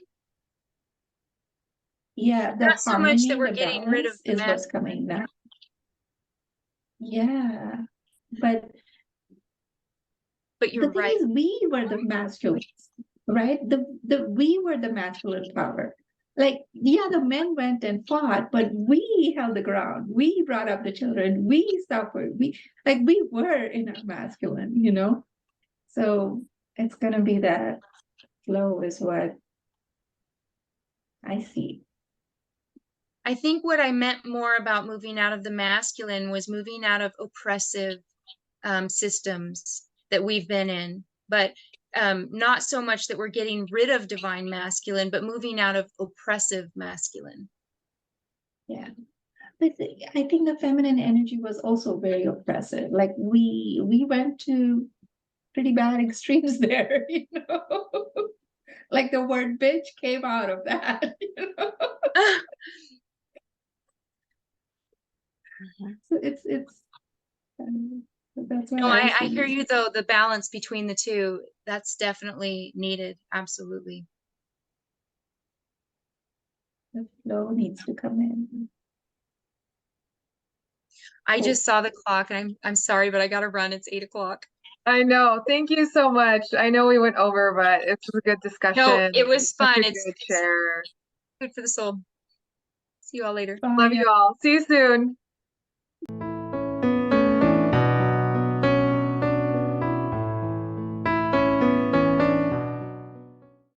Yeah, the Not so much that harmony, we're the getting rid of balance the is what's masculine. coming now. Yeah. But But the you're thing right. is, we were the masculines, right? We were the masculine power. Like, yeah, the men went and fought, but we held the ground. We brought up the children. We suffered. We were in our masculine, you know? So it's gonna be that flow is what I see. I think what I meant more about moving out of the masculine was moving out of oppressive systems that we've been in, but not so much that we're getting rid of divine masculine, but moving out of oppressive masculine. Yeah. But I think the feminine energy was also very oppressive. Like we went to pretty bad extremes there, you know. Like the word bitch came out of that, you know. So it's that's what No, I I hear see. you though, the balance between the two, that's definitely needed. Absolutely. The flow needs to come in. I just saw the clock, and I'm sorry, but I gotta run. It's 8 o'clock. I know. Thank you so much. I know we went over, but it was a good discussion. No, it was Such fun. a good share. Good for the soul. See you all later. Love Bye. you all. See you soon.